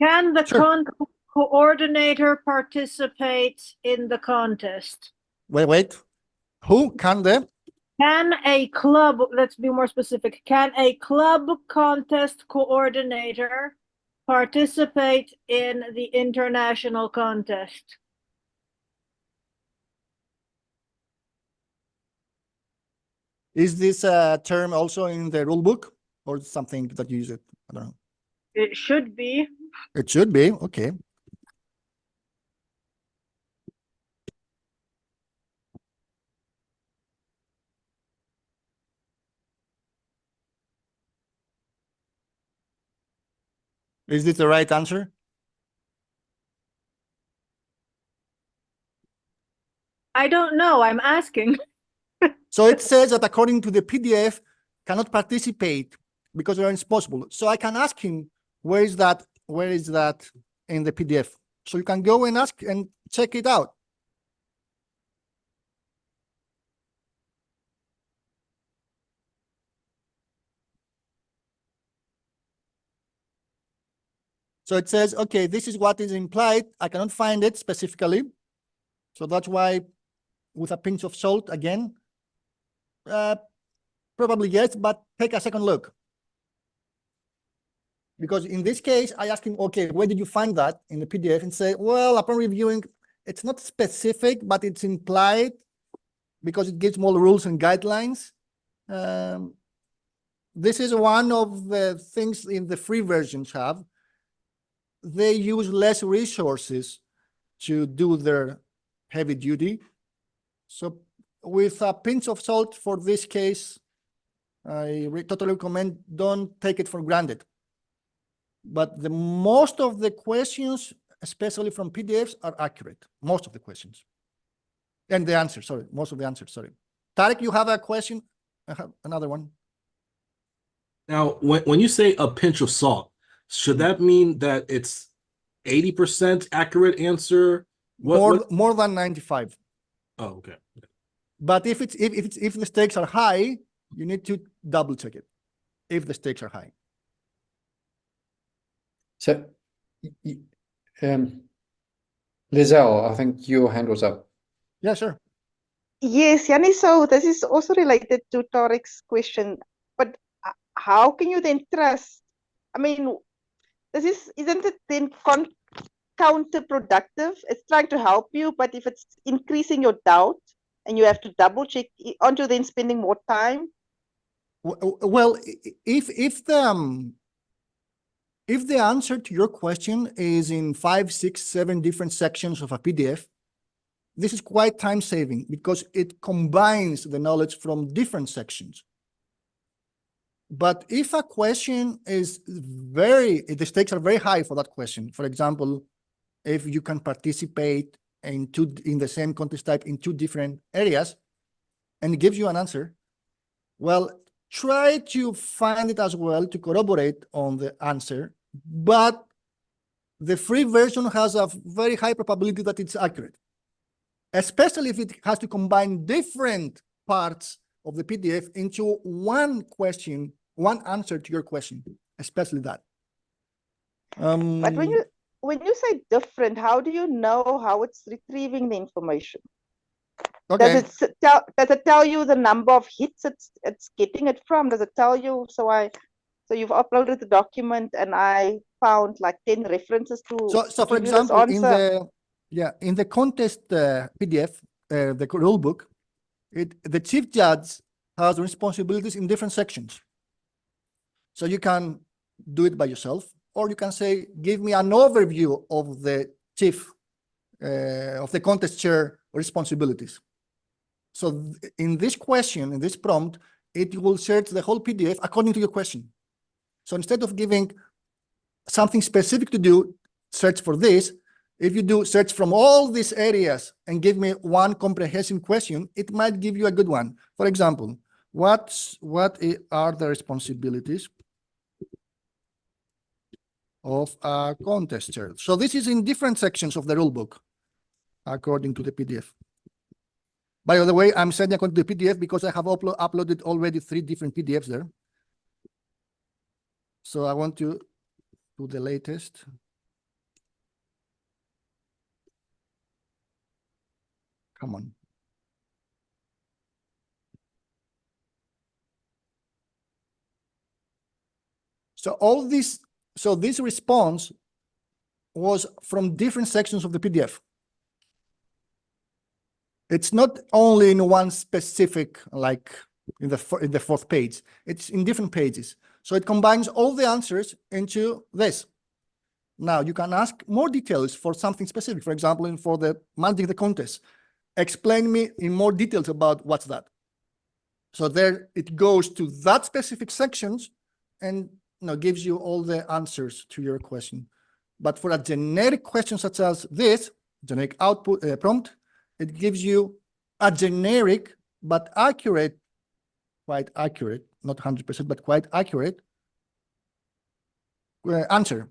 Speaker 11: Can the
Speaker 2: Sure.
Speaker 11: coordinator participate in the contest?
Speaker 2: Wait. Who can the?
Speaker 11: Can a club, let's be more specific, can a club contest coordinator participate in the international contest?
Speaker 2: Is this a term also in the rule book or something that you use it? I don't know.
Speaker 11: It should be.
Speaker 2: It should be. Okay. Is this the right answer?
Speaker 11: I don't know. I'm asking.
Speaker 2: So it says that according to the PDF, cannot participate because it's possible. So I can ask him, where is that in the PDF? So you can go and ask and check it out. So it says, okay, this is what is implied. I cannot find it specifically. So that's why with a pinch of salt again, probably yes, but take a second look. Because in this case, I asked him, okay, where did you find that in the PDF? And say, well, upon reviewing, it's not specific, but it's implied because it gives more rules and guidelines. This is one of the things in the free versions have. They use less resources to do their heavy duty. So with a pinch of salt for this case, I totally recommend don't take it for granted. But the most of the questions, especially from PDFs, are accurate. Most of the questions. And the answers, sorry, most of the answers, sorry. Tarek, you have a question? I have another one.
Speaker 10: Now, when you say a pinch of salt, should that mean that it's 80% accurate answer?
Speaker 2: More than 95.
Speaker 10: Oh, okay.
Speaker 2: But if the stakes are high, you need to double check it. If the stakes are high.
Speaker 1: So, Lizelle, I think your hand was up.
Speaker 2: Yeah, sure.
Speaker 12: Yes, Giannis, so this is also related to Tarek's question, but how can you then trust? I mean, isn't it then counterproductive? It's trying to help you, but if it's increasing your doubt and you have to double check, aren't you then spending more time?
Speaker 2: Well, if the answer to your question is in 5, 6, 7 different sections of a PDF, this is quite time-saving because it combines the knowledge from different sections. But if a question is the stakes are very high for that question, for example, if you can participate in the same contest type in 2 different areas, and it gives you an answer, well, try to find it as well to corroborate on the answer, but the free version has a very high probability that it's accurate, especially if it has to combine different parts of the PDF into one question, one answer to your question, especially that.
Speaker 12: But when you say different, how do you know how it's retrieving the information?
Speaker 2: Okay.
Speaker 12: Does it tell you the number of hits it's getting it from? Does it tell you? So you've uploaded the document and I found like 10 references to.
Speaker 2: So for example, in the contest PDF, the rule book, the chief judge has responsibilities in different sections. So you can do it by yourself, or you can say, give me an overview of the chief of the contest chair responsibilities. So in this question, in this prompt, it will search the whole PDF according to your question. So instead of giving something specific to do, search for this, if you do search from all these areas and give me one comprehensive question, it might give you a good one. For example, what are the responsibilities of a contest chair? So this is in different sections of the rule book, according to the PDF. By the way, I'm sending according to the PDF because I have uploaded already 3 different PDFs there. So I want to do the latest. Come on. So this response was from different sections of the PDF. It's not only in one specific, like in the 4th page. It's in different pages. So it combines all the answers into this. Now you can ask more details for something specific. For example, for the managing the contest, explain me in more details about what's that. So there it goes to that specific sections and gives you all the answers to your question. But for a generic question such as this, generic output prompt, it gives you a generic but accurate, quite accurate, not 100%, but quite accurate answer.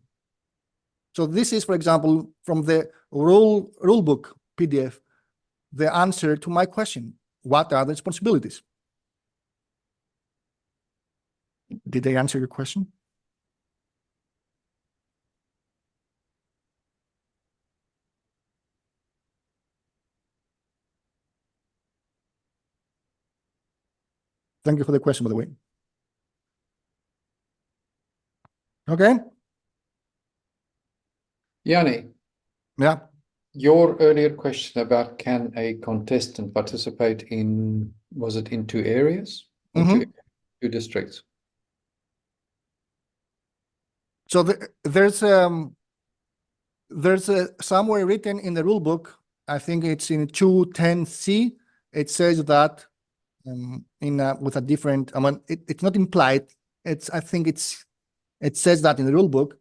Speaker 2: So this is, for example, from the rule book PDF, the answer to my question: what are the responsibilities? Did I answer your question? Thank you for the question, by the way. Okay.
Speaker 1: Yanni.
Speaker 2: Yeah.
Speaker 1: Your earlier question about can a contestant participate in, was it in 2 areas or
Speaker 2: Mm-hmm.
Speaker 1: 2 districts?
Speaker 2: So there's somewhere written in the rule book, I think it's in 210C, it says that with a different, it's not implied. I think it says that in the rule book.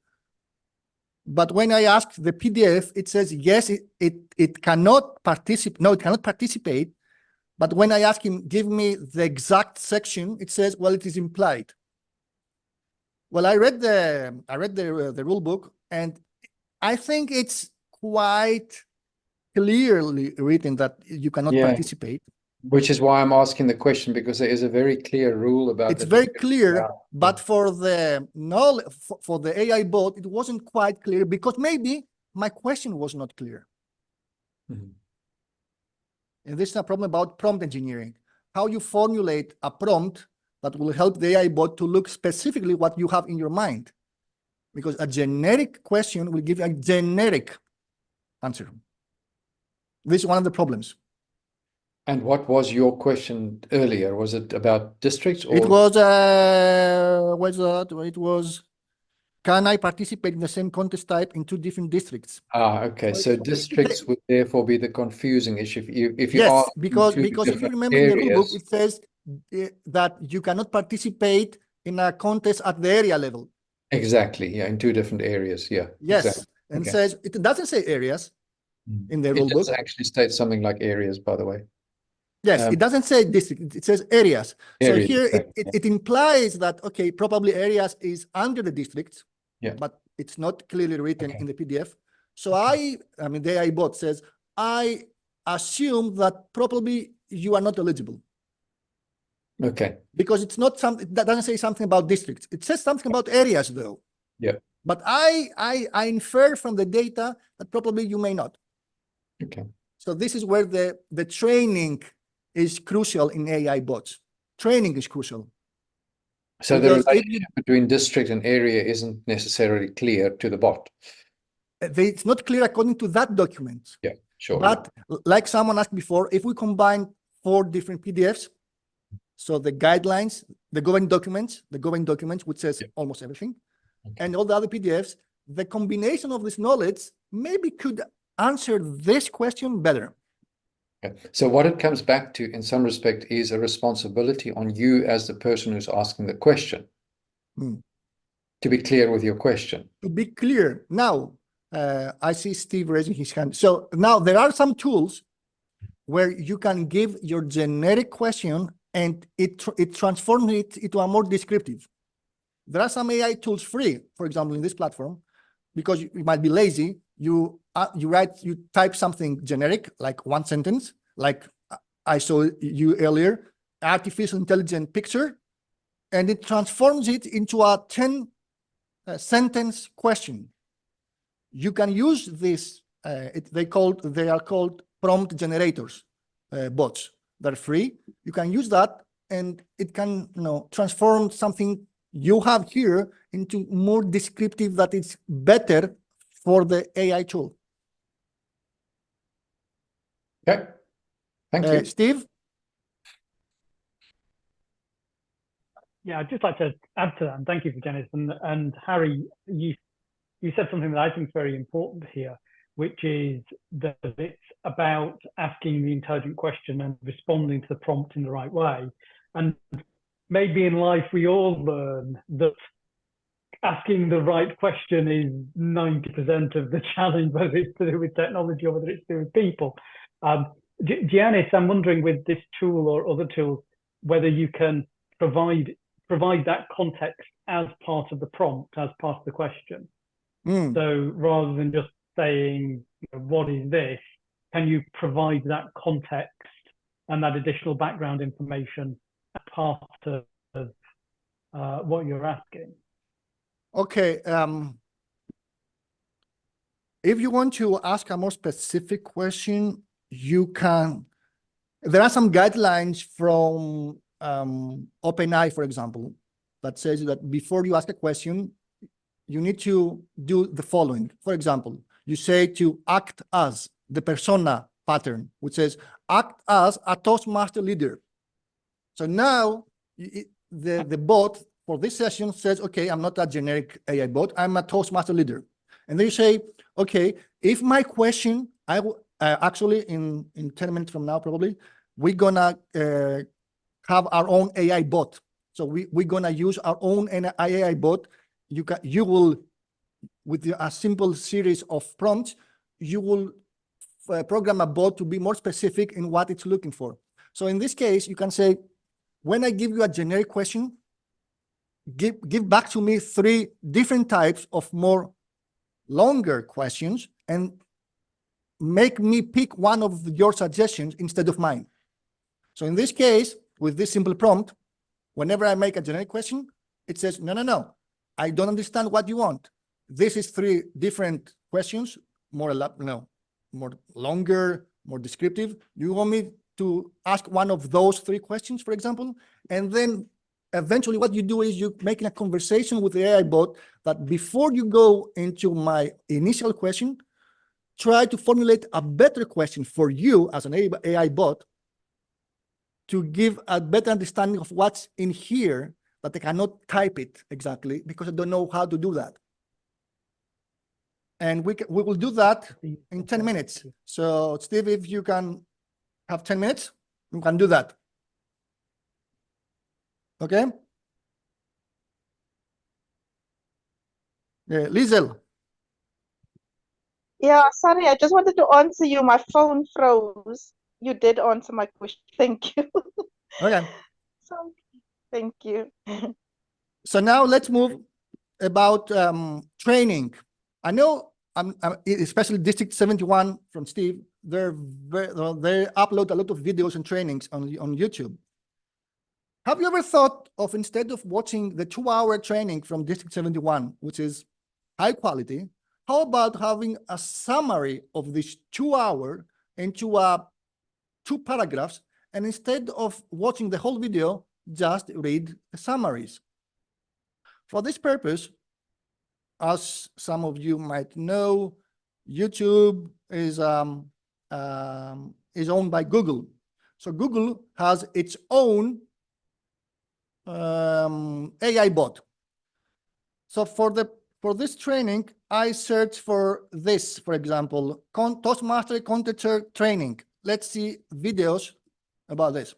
Speaker 2: But when I ask the PDF, it says yes, it cannot participate. No, it cannot participate. But when I ask him, give me the exact section, it says, well, it is implied. Well, I read the rule book, and I think it's quite clearly written that you cannot participate.
Speaker 1: Which is why I'm asking the question, because there is a very clear rule about
Speaker 2: it's very clear, but for the for the AI bot, it wasn't quite clear because maybe my question was not clear.
Speaker 1: Mm-hmm.
Speaker 2: And this is a problem about prompt engineering, how you formulate a prompt that will help the AI bot to look specifically what you have in your mind. Because a generic question will give you a generic answer. This is one of the problems.
Speaker 1: And what was your question earlier? Was it about districts? Or?
Speaker 2: It was, it was, can I participate in the same contest type in 2 different districts?
Speaker 1: Okay. So districts would therefore be the confusing issue. If you
Speaker 2: yes,
Speaker 1: are
Speaker 2: because if you remember
Speaker 1: areas,
Speaker 2: in the rule book, it says that you cannot participate in a contest at the area level.
Speaker 1: Exactly. Yeah, in 2 different areas. Yeah.
Speaker 2: Yes,
Speaker 1: exactly.
Speaker 2: and says it doesn't say areas in the rule book.
Speaker 1: It does actually state something like areas, by the way.
Speaker 2: Yes, it doesn't say district, it says areas. So
Speaker 1: areas,
Speaker 2: here
Speaker 1: exactly,
Speaker 2: it implies that, okay, probably areas is under the districts, but it's not clearly written in the PDF. So I mean, the AI bot says, I assume that probably you are not eligible.
Speaker 1: Okay.
Speaker 2: Because it's not something that doesn't say something about districts. It says something about areas though.
Speaker 1: Yeah.
Speaker 2: But I infer from the data that probably you may not.
Speaker 1: Okay.
Speaker 2: So this is where the training is crucial in AI bots. Training is crucial.
Speaker 1: So the relationship between district and area isn't necessarily clear to the bot.
Speaker 2: It's not clear according to that document.
Speaker 1: Yeah, sure.
Speaker 2: But like someone asked before, if we combine 4 different PDFs, so the guidelines, the governing documents, which says almost everything, and all the other PDFs, the combination of this knowledge maybe could answer this question better.
Speaker 1: Okay. So what it comes back to in some respect is a responsibility on you as the person who's asking the question to be clear with your question.
Speaker 2: To be clear. Now, I see Steve raising his hand. So now there are some tools where you can give your generic question and it transforms it into a more descriptive. There are some AI tools free, for example, in this platform, because you might be lazy. You type something generic, like 1 sentence, like I showed you earlier, artificial intelligence picture, and it transforms it into a 10-sentence question. You can use this, they are called prompt generators, bots. They're free. You can use that, and it can transform something you have here into more descriptive that is better for the AI tool.
Speaker 1: Okay, thank you.
Speaker 2: Steve?
Speaker 8: Yeah, I'd just like to add to that, and thank you for Giannis. And Harry, you said something that I think is very important here, which is that it's about asking the intelligent question and responding to the prompt in the right way. And maybe in life we all learn that asking the right question is 90% of the challenge, whether it's to do with technology or whether it's to do with people. Giannis, I'm wondering with this tool or other tools, whether you can provide that context as part of the prompt, as part of the question. So rather than just saying, what is this, can you provide that context and that additional background information as part of what you're asking?
Speaker 2: Okay. If you want to ask a more specific question, you can. There are some guidelines from OpenAI, for example, that says that before you ask a question, you need to do the following. For example, you say to act as the persona pattern, which says act as a Toastmaster leader. So now the bot for this session says, okay, I'm not a generic AI bot, I'm a Toastmaster leader. And then you say, okay, if my question, I will actually in 10 minutes from now, probably, we're gonna have our own AI bot. So we're gonna use our own AI bot. You will, with a simple series of prompts, you will program a bot to be more specific in what it's looking for. So in this case, you can say, when I give you a generic question, give back to me 3 different types of more longer questions and make me pick one of your suggestions instead of mine. So in this case, with this simple prompt, whenever I make a generic question, it says, no, I don't understand what you want. This is 3 different questions, more longer, more descriptive. You want me to ask one of those 3 questions, for example, and then eventually what you do is you making a conversation with the AI bot that before you go into my initial question, try to formulate a better question for you as an AI bot to give a better understanding of what's in here that I cannot type it exactly because I don't know how to do that. And we will do that in 10 minutes. So Steve, if you can have 10 minutes, you can do that. Okay? Liesel.
Speaker 12: Yeah, sorry, I just wanted to answer you. My phone froze. You did answer my question. Thank you.
Speaker 2: Okay.
Speaker 12: So, thank you.
Speaker 2: So now let's move about training. I know, especially District 71 from Steve, they upload a lot of videos and trainings on YouTube. Have you ever thought of, instead of watching the 2-hour training from District 71, which is high quality, how about having a summary of this 2-hour into 2 paragraphs, and instead of watching the whole video, just read the summaries? For this purpose, as some of you might know, YouTube is owned by Google. So Google has its own AI bot. So for this training, I searched for this, for example, Toastmaster Content Training. Let's see videos about this.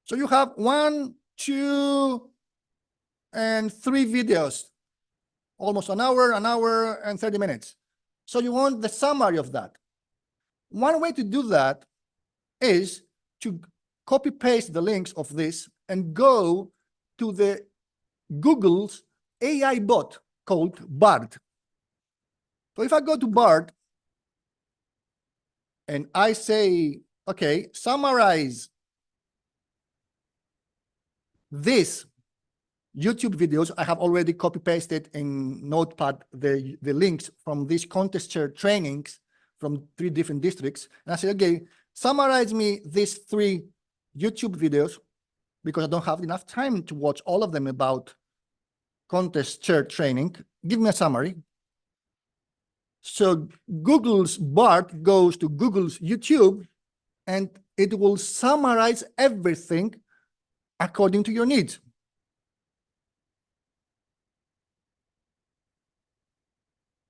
Speaker 2: So you have 1, 2, and 3 videos, almost an hour and 30 minutes. So you want the summary of that. One way to do that is to copy paste the links of this and go to the Google's AI bot called Bard. So if I go to Bard and I say, okay, summarize this YouTube videos. I have already copy pasted in Notepad the links from these contest chair trainings from 3 different districts. And I said, okay, summarize me these 3 YouTube videos because I don't have enough time to watch all of them about contest chair training. Give me a summary. So Google's BART goes to Google's YouTube and it will summarize everything according to your needs.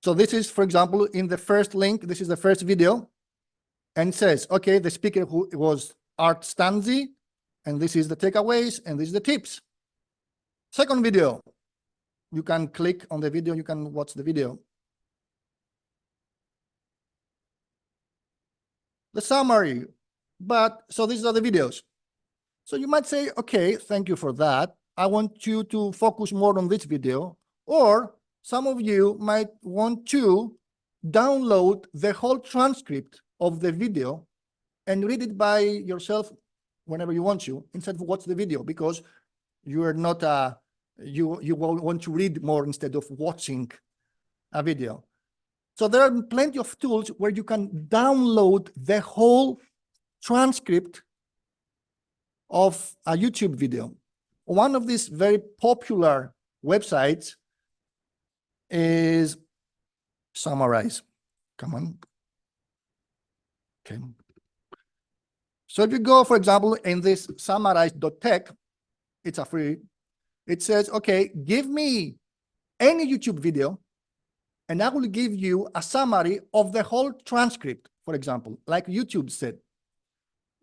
Speaker 2: So this is, for example, in the first link, this is the first video, and it says, okay, the speaker who was Art Stanzi, and this is the takeaways, and this is the tips. Second video, you can click on the video, you can watch the video. The summary, so these are the videos. So you might say, okay, thank you for that. I want you to focus more on this video, or some of you might want to download the whole transcript of the video and read it by yourself whenever you want to, instead of watch the video, because you are not you want to read more instead of watching a video. So there are plenty of tools where you can download the whole transcript of a YouTube video. One of these very popular websites is Summarize. Come on. Okay. So if you go, for example, in this summarize.tech, it's a free. It says, okay, give me any YouTube video, and I will give you a summary of the whole transcript, for example, like YouTube said.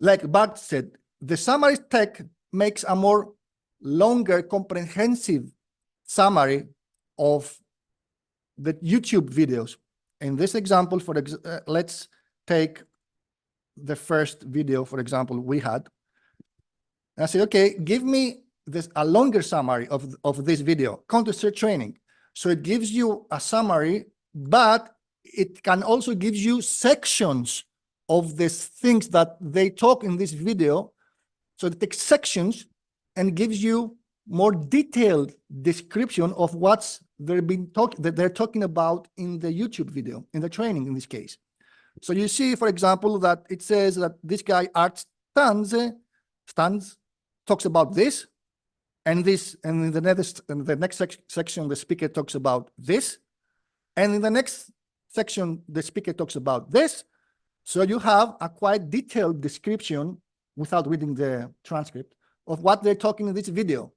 Speaker 2: Like Bart said, the summary tech makes a more longer, comprehensive summary of the YouTube videos. In this example, let's take the first video, for example, we had. And I said, okay, give me a longer summary of this video, contest chair training. So it gives you a summary, but it can also give you sections of these things that they talk in this video. So it takes sections and gives you more detailed description of what's they're talking about in the YouTube video, in the training in this case. So you see, for example, that it says that this guy Art Stanz talks about this, and this, and in the next section the speaker talks about this, and in the next section the speaker talks about this. So you have a quite detailed description without reading the transcript of what they're talking in this video.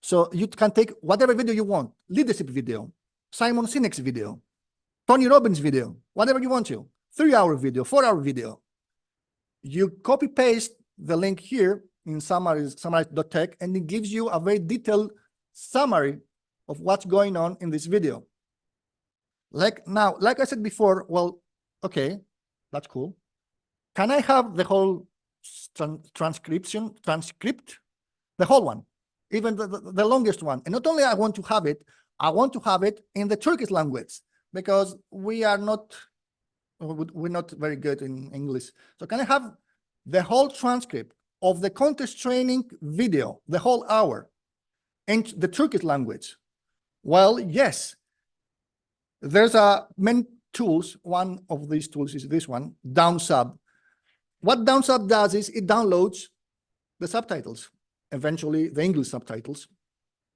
Speaker 2: So you can take whatever video you want, leadership video, Simon Sinek's video, Tony Robbins video, whatever you want to, 3-hour video, 4-hour video. You copy paste the link here in summarize.tech, and it gives you a very detailed summary of what's going on in this video. Like I said before, well, okay, that's cool. Can I have the whole transcript, the whole one, even the longest one? And not only I want to have it in the Turkish language, because we're not very good in English. So can I have the whole transcript of the contest training video, the whole hour, in the Turkish language? Well, yes. There's many tools. One of these tools is this one, DownSub. What DownSub does is it downloads the subtitles, eventually the English subtitles,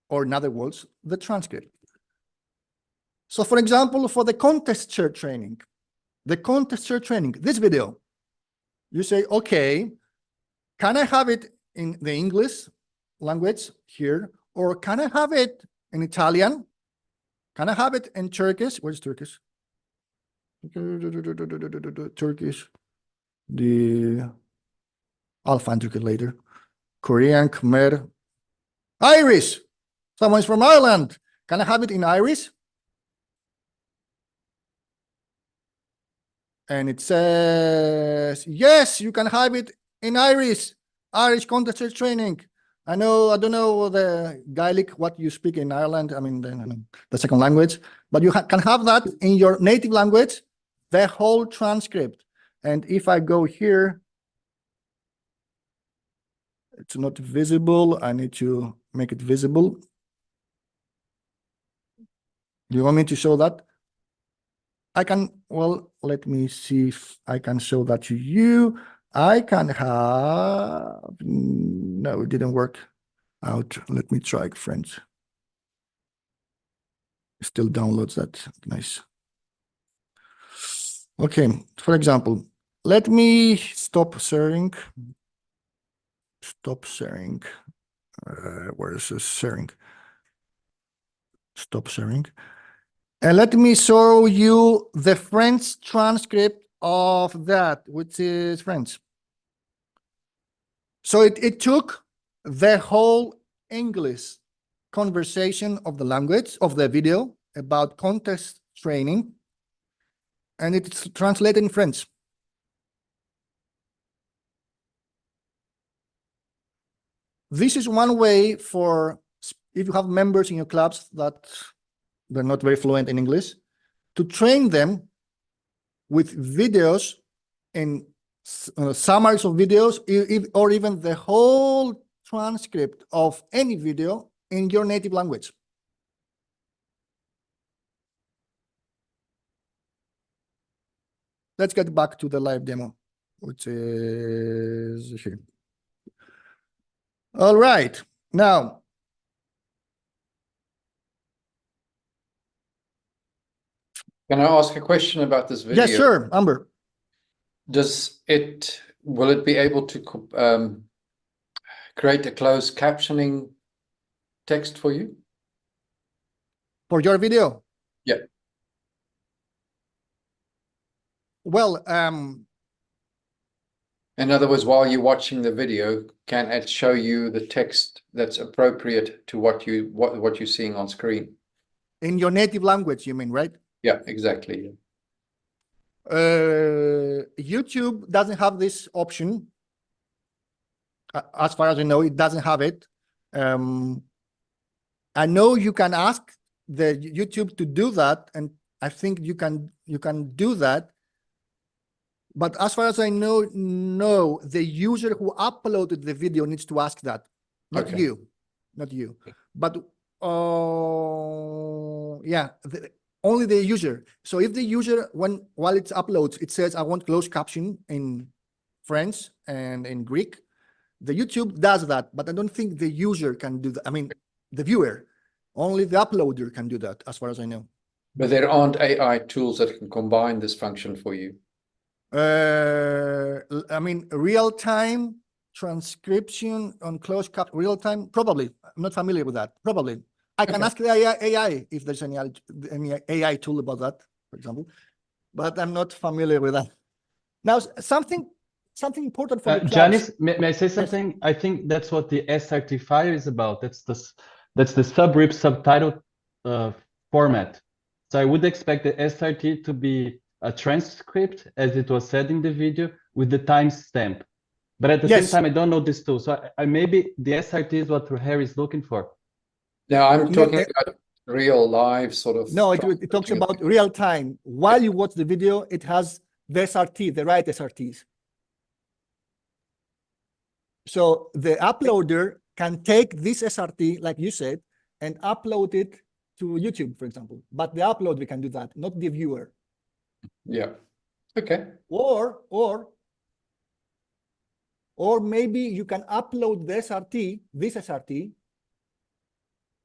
Speaker 2: or in other words, the transcript. So for example, for the contest chair training, this video, you say, okay, can I have it in the English language here, or can I have it in Italian? Can I have it in Turkish? Where's Turkish? Turkish. I'll find Turkish later. Korean, Khmer, Irish. Someone's from Ireland. Can I have it in Irish? And it says, yes, you can have it in Irish contest chair training. I don't know the Gaelic, what you speak in Ireland, I mean, the second language, but you can have that in your native language, the whole transcript. And if I go here It's not visible. I need to make it visible. Do you want me to show that? I can, well, let me see if I can show that to you. I can have, no, it didn't work out. Let me try, friends. Still downloads that, nice. Okay, for example, let me stop sharing. Stop sharing. Where is this sharing? Stop sharing. And let me show you the French transcript of that, which is French. So it took the whole English conversation of the language, of the video about contest training, and it's translated in French. This is one way for, if you have members in your clubs that they're not very fluent in English, to train them with videos and summaries of videos, or even the whole transcript of any video in your native language. Let's get back to the live demo, which is here. All right, now,
Speaker 1: can I ask a question about this video?
Speaker 2: yes, sure, Amber.
Speaker 1: Will it be able to create a closed captioning text for you?
Speaker 2: For your video?
Speaker 1: Yeah.
Speaker 2: Well,
Speaker 1: in other words, while you're watching the video, can it show you the text that's appropriate to what you're seeing on screen?
Speaker 2: In your native language, you mean, right?
Speaker 1: Yeah, exactly.
Speaker 2: YouTube doesn't have this option. As far as I know, it doesn't have it. I know you can ask the YouTube to do that, and I think you can do that. But as far as I know, no, the user who uploaded the video needs to ask that, not
Speaker 1: Okay.
Speaker 2: you, not you. But yeah, only the user. So if the user, while it uploads, it says, I want closed caption in French and in Greek, the YouTube does that, but I don't think the user can do that. I mean, the viewer, only the uploader can do that, as far as I know.
Speaker 1: But there aren't AI tools that can combine this function for you.
Speaker 2: I mean, real-time transcription on closed cap, real-time, probably. I'm not familiar with that, probably. I can ask the AI if there's any AI tool about that, for example, but I'm not familiar with that. Now, something important for the clubs.
Speaker 13: Giannis, may I say something? Yes. I think that's what the SRT file is about. That's the subrip subtitle format. So I would expect the SRT to be a transcript, as it was said in the video, with the timestamp. But at the same time, I don't know this tool. So I maybe the SRT is what Harry is looking for.
Speaker 1: Yeah, I'm talking about real live sort of.
Speaker 2: No, it talks about real time. While you watch the video, it has the SRT, the right SRTs. So the uploader can take this SRT, like you said, and upload it to YouTube, for example. But the uploader can do that, not the viewer.
Speaker 1: Yeah. Okay.
Speaker 2: Or maybe you can upload the SRT, this SRT,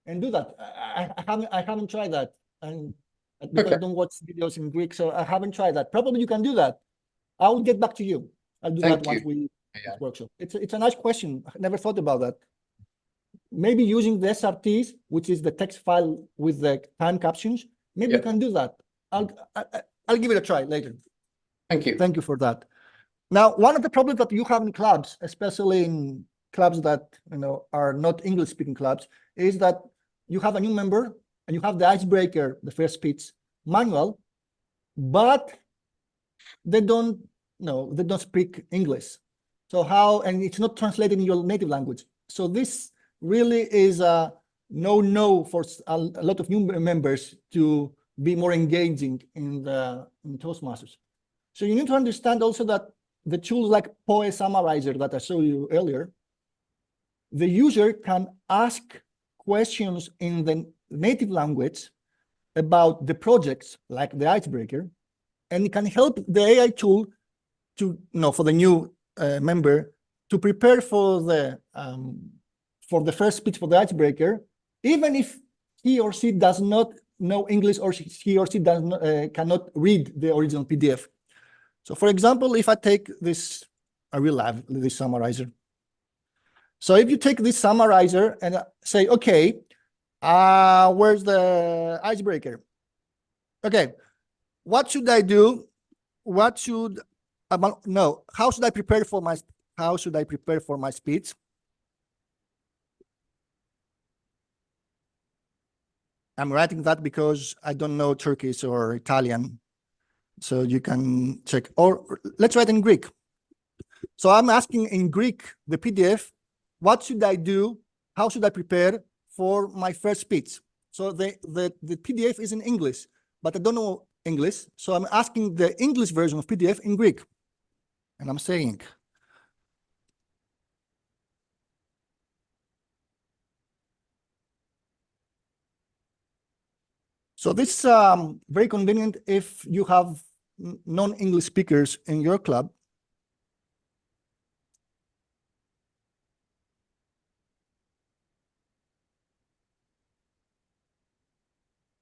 Speaker 2: and do that. I haven't tried that, and because I don't watch videos in Greek, so I haven't tried that. Probably you can do that. I will get back to you. I'll do that once we workshop. It's a nice question. I never thought about that. Maybe using the SRTs, which is the text file with the time captions. Maybe you can do that. I'll give it a try later.
Speaker 1: Thank you.
Speaker 2: Thank you for that. Now, one of the problems that you have in clubs, especially in clubs that are not English-speaking clubs, is that you have a new member and you have the icebreaker, the first speech manual, but they don't speak English. So how, and it's not translated in your native language. So this really is a no for a lot of new members to be more engaging in Toastmasters. So you need to understand also that the tools like Poe Summarizer that I showed you earlier, the user can ask questions in the native language about the projects, like the icebreaker, and it can help the AI tool to, for the new member to prepare for the first speech for the icebreaker, even if he or she does not know English, or he or she does not, cannot read the original PDF. So, for example, if I take this, I will have this summarizer. So if you take this summarizer and say, okay, where's the icebreaker? Okay, what should I do? What should how should I prepare for my speech? I'm writing that because I don't know Turkish or Italian, so you can check. Or let's write in Greek. So I'm asking in Greek the PDF, what should I do? How should I prepare for my first speech? So the PDF is in English, but I don't know English, so I'm asking the English version of PDF in Greek. And I'm saying, so this is very convenient if you have non-English speakers in your club.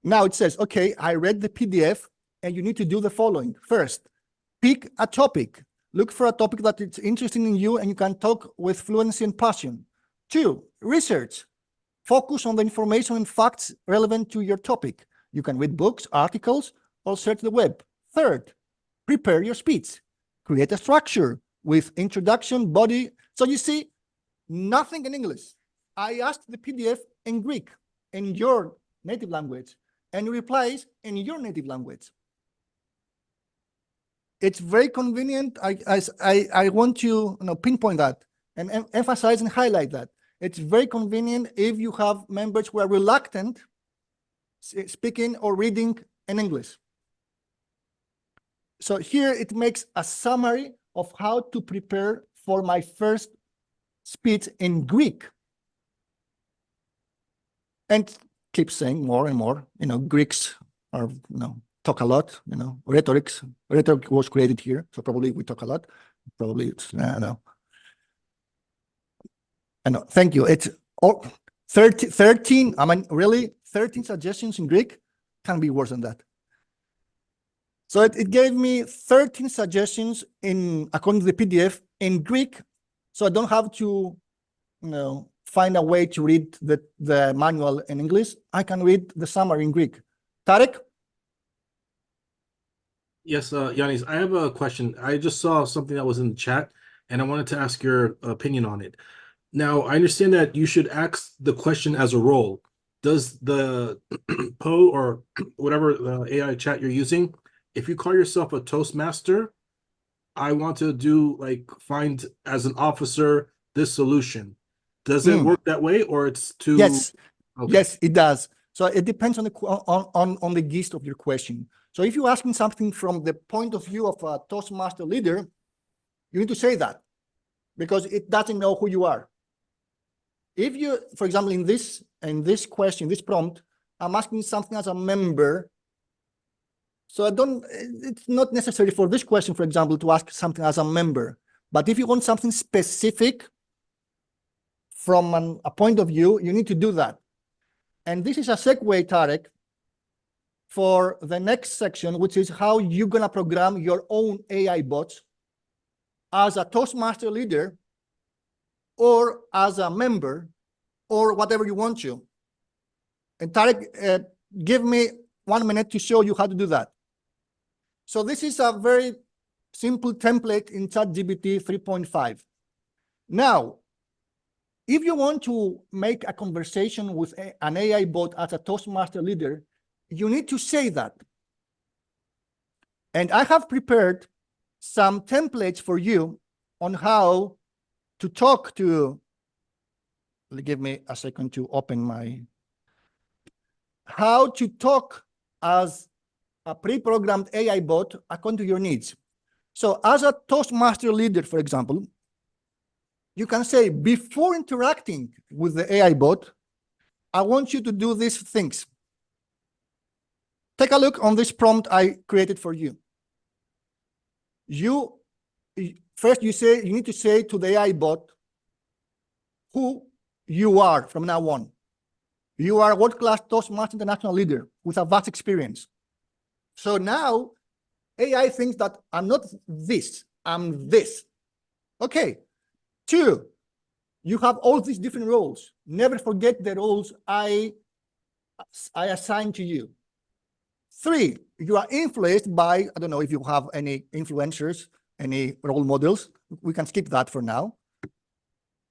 Speaker 2: Now it says, okay, I read the PDF, and you need to do the following. First, pick a topic. Look for a topic that is interesting in you and you can talk with fluency and passion. 2, research. Focus on the information and facts relevant to your topic. You can read books, articles, or search the web. 3rd, prepare your speech. Create a structure with introduction, body. So you see, nothing in English. I asked the PDF in Greek, in your native language, and it replies in your native language. It's very convenient. I want to pinpoint that and emphasize and highlight that. It's very convenient if you have members who are reluctant speaking or reading in English. So here it makes a summary of how to prepare for my first speech in Greek. And keep saying more and more, Greeks are, talk a lot, rhetoric was created here. So probably we talk a lot. Probably it's, I know. Thank you. It's 13, I mean, really 13 suggestions in Greek can be worse than that. So it gave me 13 suggestions according to the PDF in Greek. So I don't have to, find a way to read the manual in English. I can read the summary in Greek. Tarek?
Speaker 10: Yes, Giannis, I have a question. I just saw something that was in the chat, and I wanted to ask your opinion on it. Now, I understand that you should ask the question as a role. Does the Poe or whatever AI chat you're using, if you call yourself a Toastmaster, I want to do find as an officer this solution. Does it work that way, or it's too?
Speaker 2: Yes,
Speaker 10: okay.
Speaker 2: Yes, it does. So it depends on the gist of your question. So if you're asking something from the point of view of a Toastmaster leader, you need to say that because it doesn't know who you are. If you, for example, in this question, this prompt, I'm asking something as a member. So it's not necessary for this question, for example, to ask something as a member. But if you want something specific from a point of view, you need to do that. And this is a segue, Tarek, for the next section, which is how you're going to program your own AI bots as a Toastmaster leader or as a member or whatever you want to. And Tarek, give me 1 minute to show you how to do that. So this is a very simple template in ChatGPT 3.5. Now, if you want to make a conversation with an AI bot as a Toastmaster leader, you need to say that. And I have prepared some templates for you on how to talk to, give me a second to open how to talk as a pre-programmed AI bot according to your needs. So as a Toastmaster leader, for example, you can say, before interacting with the AI bot, I want you to do these things. Take a look on this prompt I created for you. First, you need to say to the AI bot who you are from now on. You are a world-class Toastmasters international leader with a vast experience. So now AI thinks that I'm not this, I'm this. Okay. 2, you have all these different roles. Never forget the roles I assigned to you. 3, you are influenced by, I don't know if you have any influencers, any role models. We can skip that for now.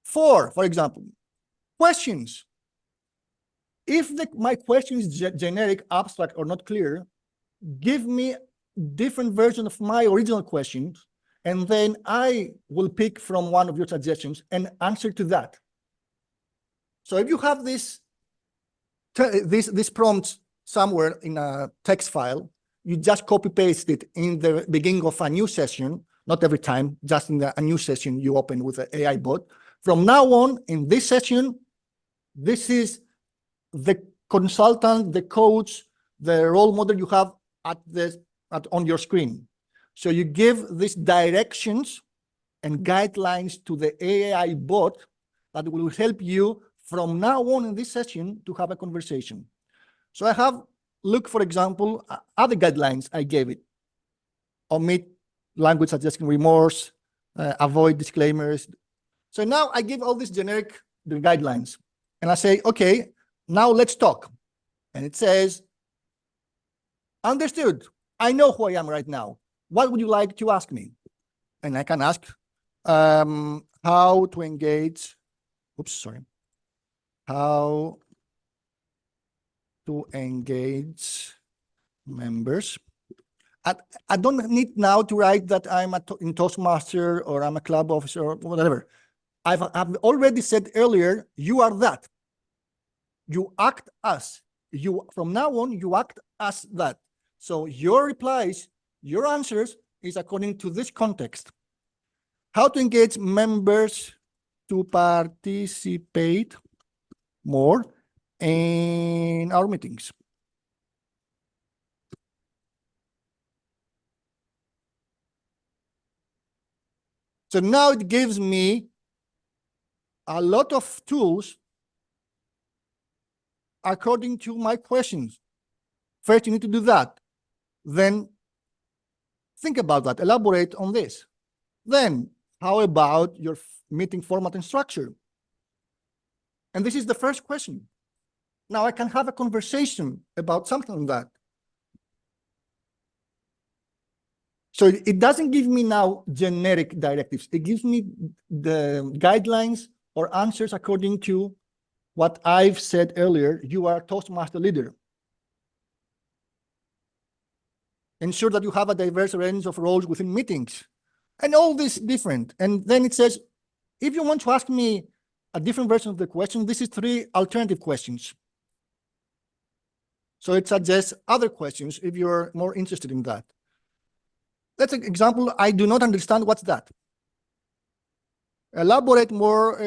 Speaker 2: 4, for example, questions. If my question is generic, abstract, or not clear, give me different version of my original questions, and then I will pick from one of your suggestions and answer to that. So if you have this prompt somewhere in a text file, you just copy paste it in the beginning of a new session, not every time, just in a new session you open with the AI bot. From now on, in this session, this is the consultant, the coach, the role model you have on your screen. So you give these directions and guidelines to the AI bot that will help you from now on in this session to have a conversation. So I have, look, for example, other guidelines I gave it. Omit language suggesting remorse, avoid disclaimers. So now I give all these generic guidelines and I say, okay, now let's talk. And it says, understood. I know who I am right now. What would you like to ask me? And I can ask how to engage. How to engage members. I don't need now to write that I'm in Toastmaster or I'm a club officer or whatever. I've already said earlier, you are that. You act as. From now on, you act as that. So your replies, your answers is according to this context. How to engage members to participate more in our meetings. So now it gives me a lot of tools according to my questions. First, you need to do that. Then think about that, elaborate on this. Then, how about your meeting format and structure? And this is the first question. Now I can have a conversation about something like that. So it doesn't give me now generic directives. It gives me the guidelines or answers according to what I've said earlier. You are a Toastmaster leader. Ensure that you have a diverse range of roles within meetings. And all this different. And then it says, if you want to ask me a different version of the question, this is 3 alternative questions. So it suggests other questions if you're more interested in that. That's an example. I do not understand what's that. Elaborate more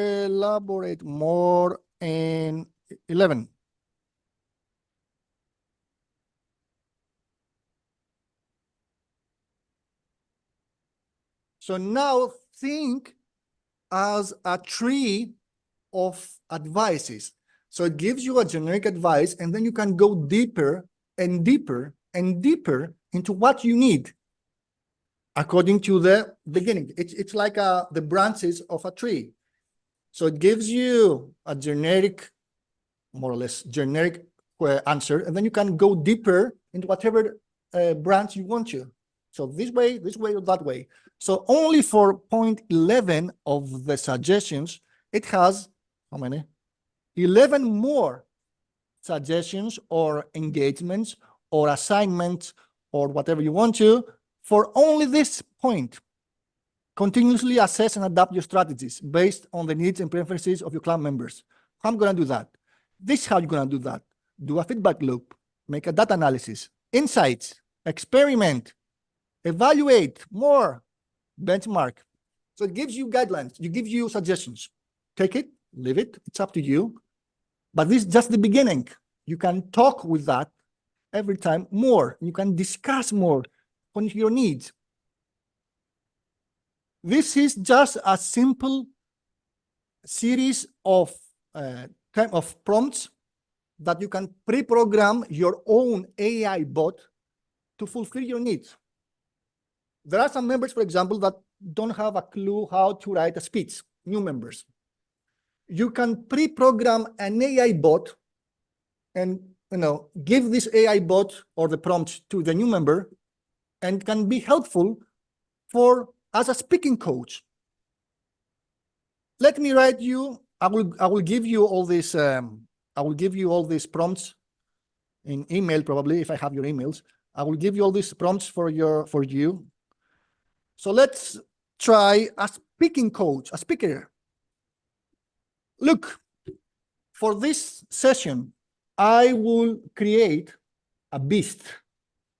Speaker 2: in 11. So now think as a tree of advices. So it gives you a generic advice, and then you can go deeper and deeper and deeper into what you need according to the beginning. It's like the branches of a tree. So it gives you a generic, more or less generic answer, and then you can go deeper into whatever branch you want to. So this way, or that way. So only for point 11 of the suggestions, it has, how many? 11 more suggestions or engagements or assignments or whatever you want to for only this point. Continuously assess and adapt your strategies based on the needs and preferences of your club members. How I'm going to do that? This is how you're going to do that. Do a feedback loop, make a data analysis, insights, experiment, evaluate more, benchmark. So it gives you guidelines, it gives you suggestions. Take it, leave it, it's up to you. But this is just the beginning. You can talk with that every time more. You can discuss more on your needs. This is just a simple series of kind of prompts that you can pre-program your own AI bot to fulfill your needs. There are some members, for example, that don't have a clue how to write a speech, new members. You can pre-program an AI bot and give this AI bot or the prompt to the new member, and can be helpful as a speaking coach. Let me write you. I will give you all this. I will give you all these prompts in email, probably, if I have your emails. I will give you all these prompts for you. So let's try a speaking coach, a speaker. Look, for this session, I will create a beast,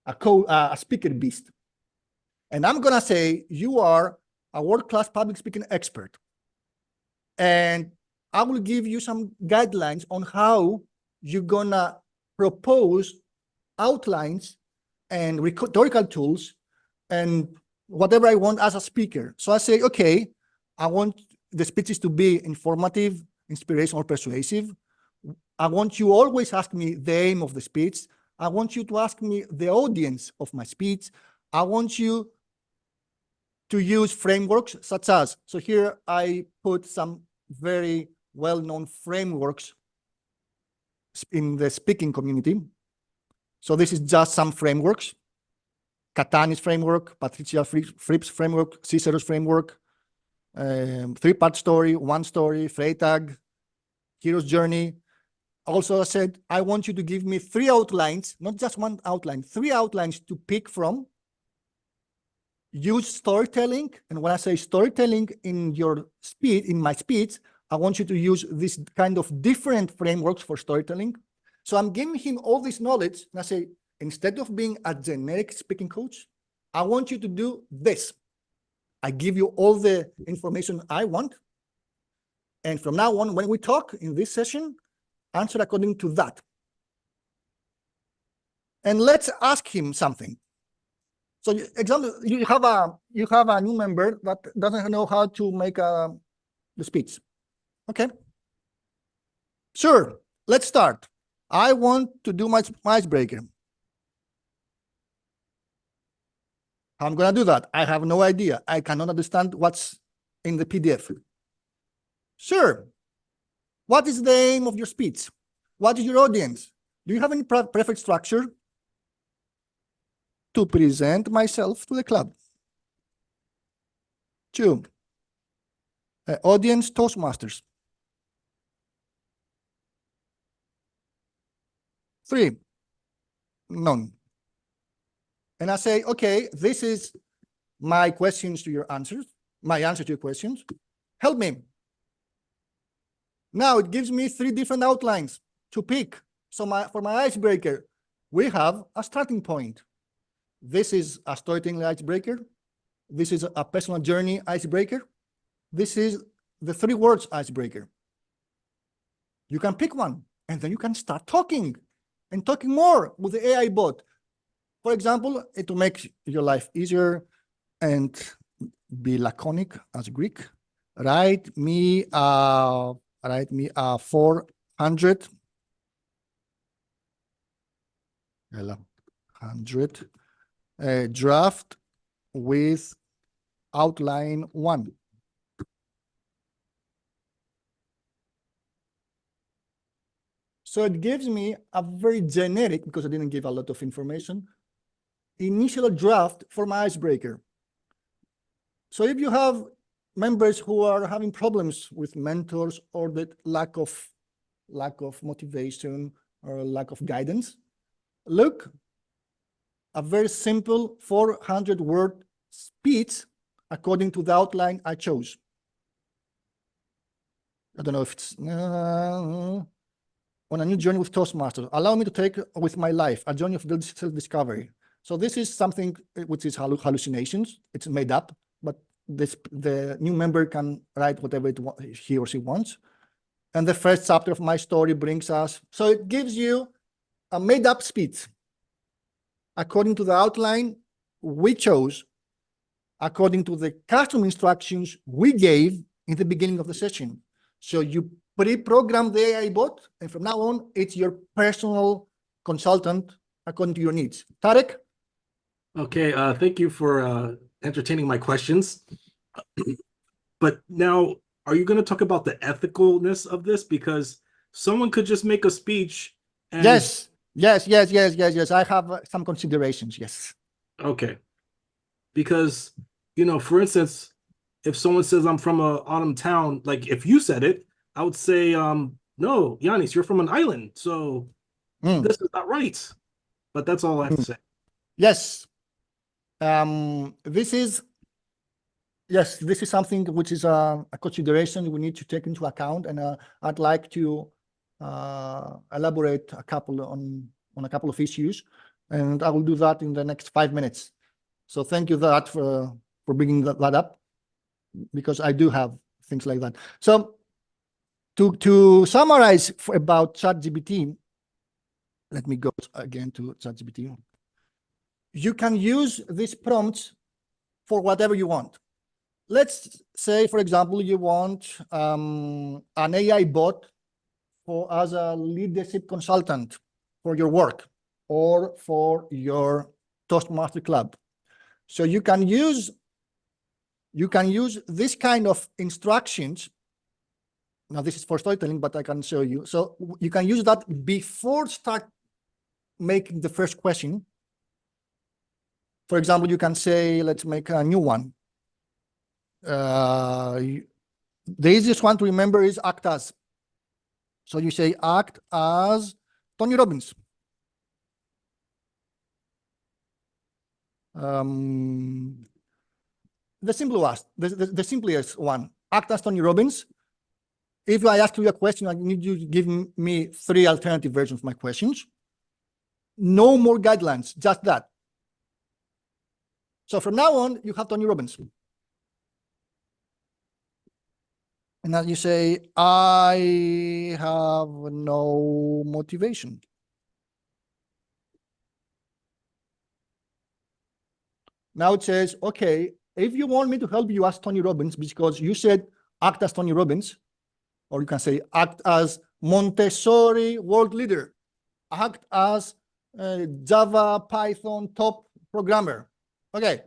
Speaker 2: a speaker beast. And I'm gonna say, you are a world-class public speaking expert. And I will give you some guidelines on how you're gonna propose outlines and rhetorical tools and whatever I want as a speaker. So I say, okay, I want the speeches to be informative, inspirational, persuasive. I want you always ask me the aim of the speech. I want you to ask me the audience of my speech. I want you to use frameworks such as, so here I put some very well-known frameworks in the speaking community. So this is just some frameworks. Catani's framework, Patricia Fripp's framework, Cicero's framework, three-part story, one story, Freytag, hero's journey. Also, I said, I want you to give me 3 outlines, not just one outline, 3 outlines to pick from. Use storytelling, and when I say storytelling in your speech, in my speech, I want you to use this kind of different frameworks for storytelling. So I'm giving him all this knowledge, and I say, instead of being a generic speaking coach, I want you to do this. I give you all the information I want, and from now on, when we talk in this session, answer according to that. And let's ask him something. So, example, you have a new member that doesn't know how to make the speech. Okay. Sure. Let's start. I want to do my icebreaker. How I'm going to do that? I have no idea. I cannot understand what's in the PDF. Sure. What is the aim of your speech? What is your audience? Do you have any preferred structure? To present myself to the club. 2, audience Toastmasters. 3, none. And I say, okay, this is my questions to your answers, my answer to your questions. Help me. Now it gives me 3 different outlines to pick. So for my icebreaker, we have a starting point. This is a storytelling icebreaker. This is a personal journey icebreaker. This is the 3 words icebreaker. You can pick one, and then you can start talking and talking more with the AI bot. For example, to make your life easier and be laconic as Greek, write me a 400 draft with outline 1. So it gives me a very generic, because I didn't give a lot of information, initial draft for my icebreaker. So if you have members who are having problems with mentors or the lack of motivation or lack of guidance, look, a very simple 400-word speech according to the outline I chose. I don't know if it's on a new journey with Toastmasters. Allow me to take with my life a journey of self-discovery. So this is something which is hallucinations. It's made up, but the new member can write whatever he or she wants. And the first chapter of my story brings us, so it gives you a made-up speech according to the outline we chose, according to the custom instructions we gave in the beginning of the session. So you pre-program the AI bot, and from now on, it's your personal consultant according to your needs. Tarek?
Speaker 10: Okay, thank you for entertaining my questions. But now, are you going to talk about the ethicalness of this? Because someone could just make a speech and...
Speaker 2: Yes. I have some considerations, yes.
Speaker 10: Okay. Because, you know, for instance, if someone says I'm from a autumn town, like if you said it, I would say, no, Giannis, you're from an island, so this is not right. But that's all I have to say.
Speaker 2: Yes. This is something which is a consideration we need to take into account, and I'd like to elaborate on a couple of issues, and I will do that in the next 5 minutes. So thank you for bringing that up, because I do have things like that. So to summarize about ChatGPT, let me go again to ChatGPT. You can use these prompts for whatever you want. Let's say, for example, you want an AI bot as a leadership consultant for your work or for your Toastmaster club. So you can use this kind of instructions. Now this is for storytelling, but I can show you. So you can use that before start making the first question. For example, you can say, let's make a new one. The easiest one to remember is act as. So you say act as Tony Robbins. The simplest one, act as Tony Robbins. If I ask you a question, I need you to give me 3 alternative versions of my questions. No more guidelines, just that. So from now on, you have Tony Robbins. And then you say, I have no motivation. Now it says, okay, if you want me to help you as Tony Robbins, because you said act as Tony Robbins, or you can say act as Montessori world leader, act as Java, Python top programmer. Okay,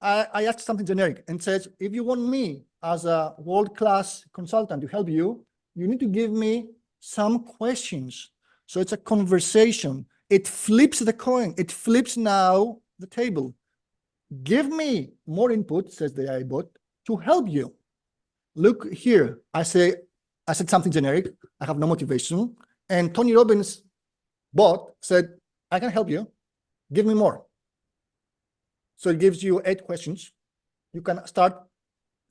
Speaker 2: I asked something generic and says, if you want me as a world-class consultant to help you, you need to give me some questions. So it's a conversation. It flips the coin. It flips now the table. Give me more input, says the AI bot, to help you. Look here. I said something generic. I have no motivation. And Tony Robbins' bot said, I can help you. Give me more. So it gives you 8 questions. You can start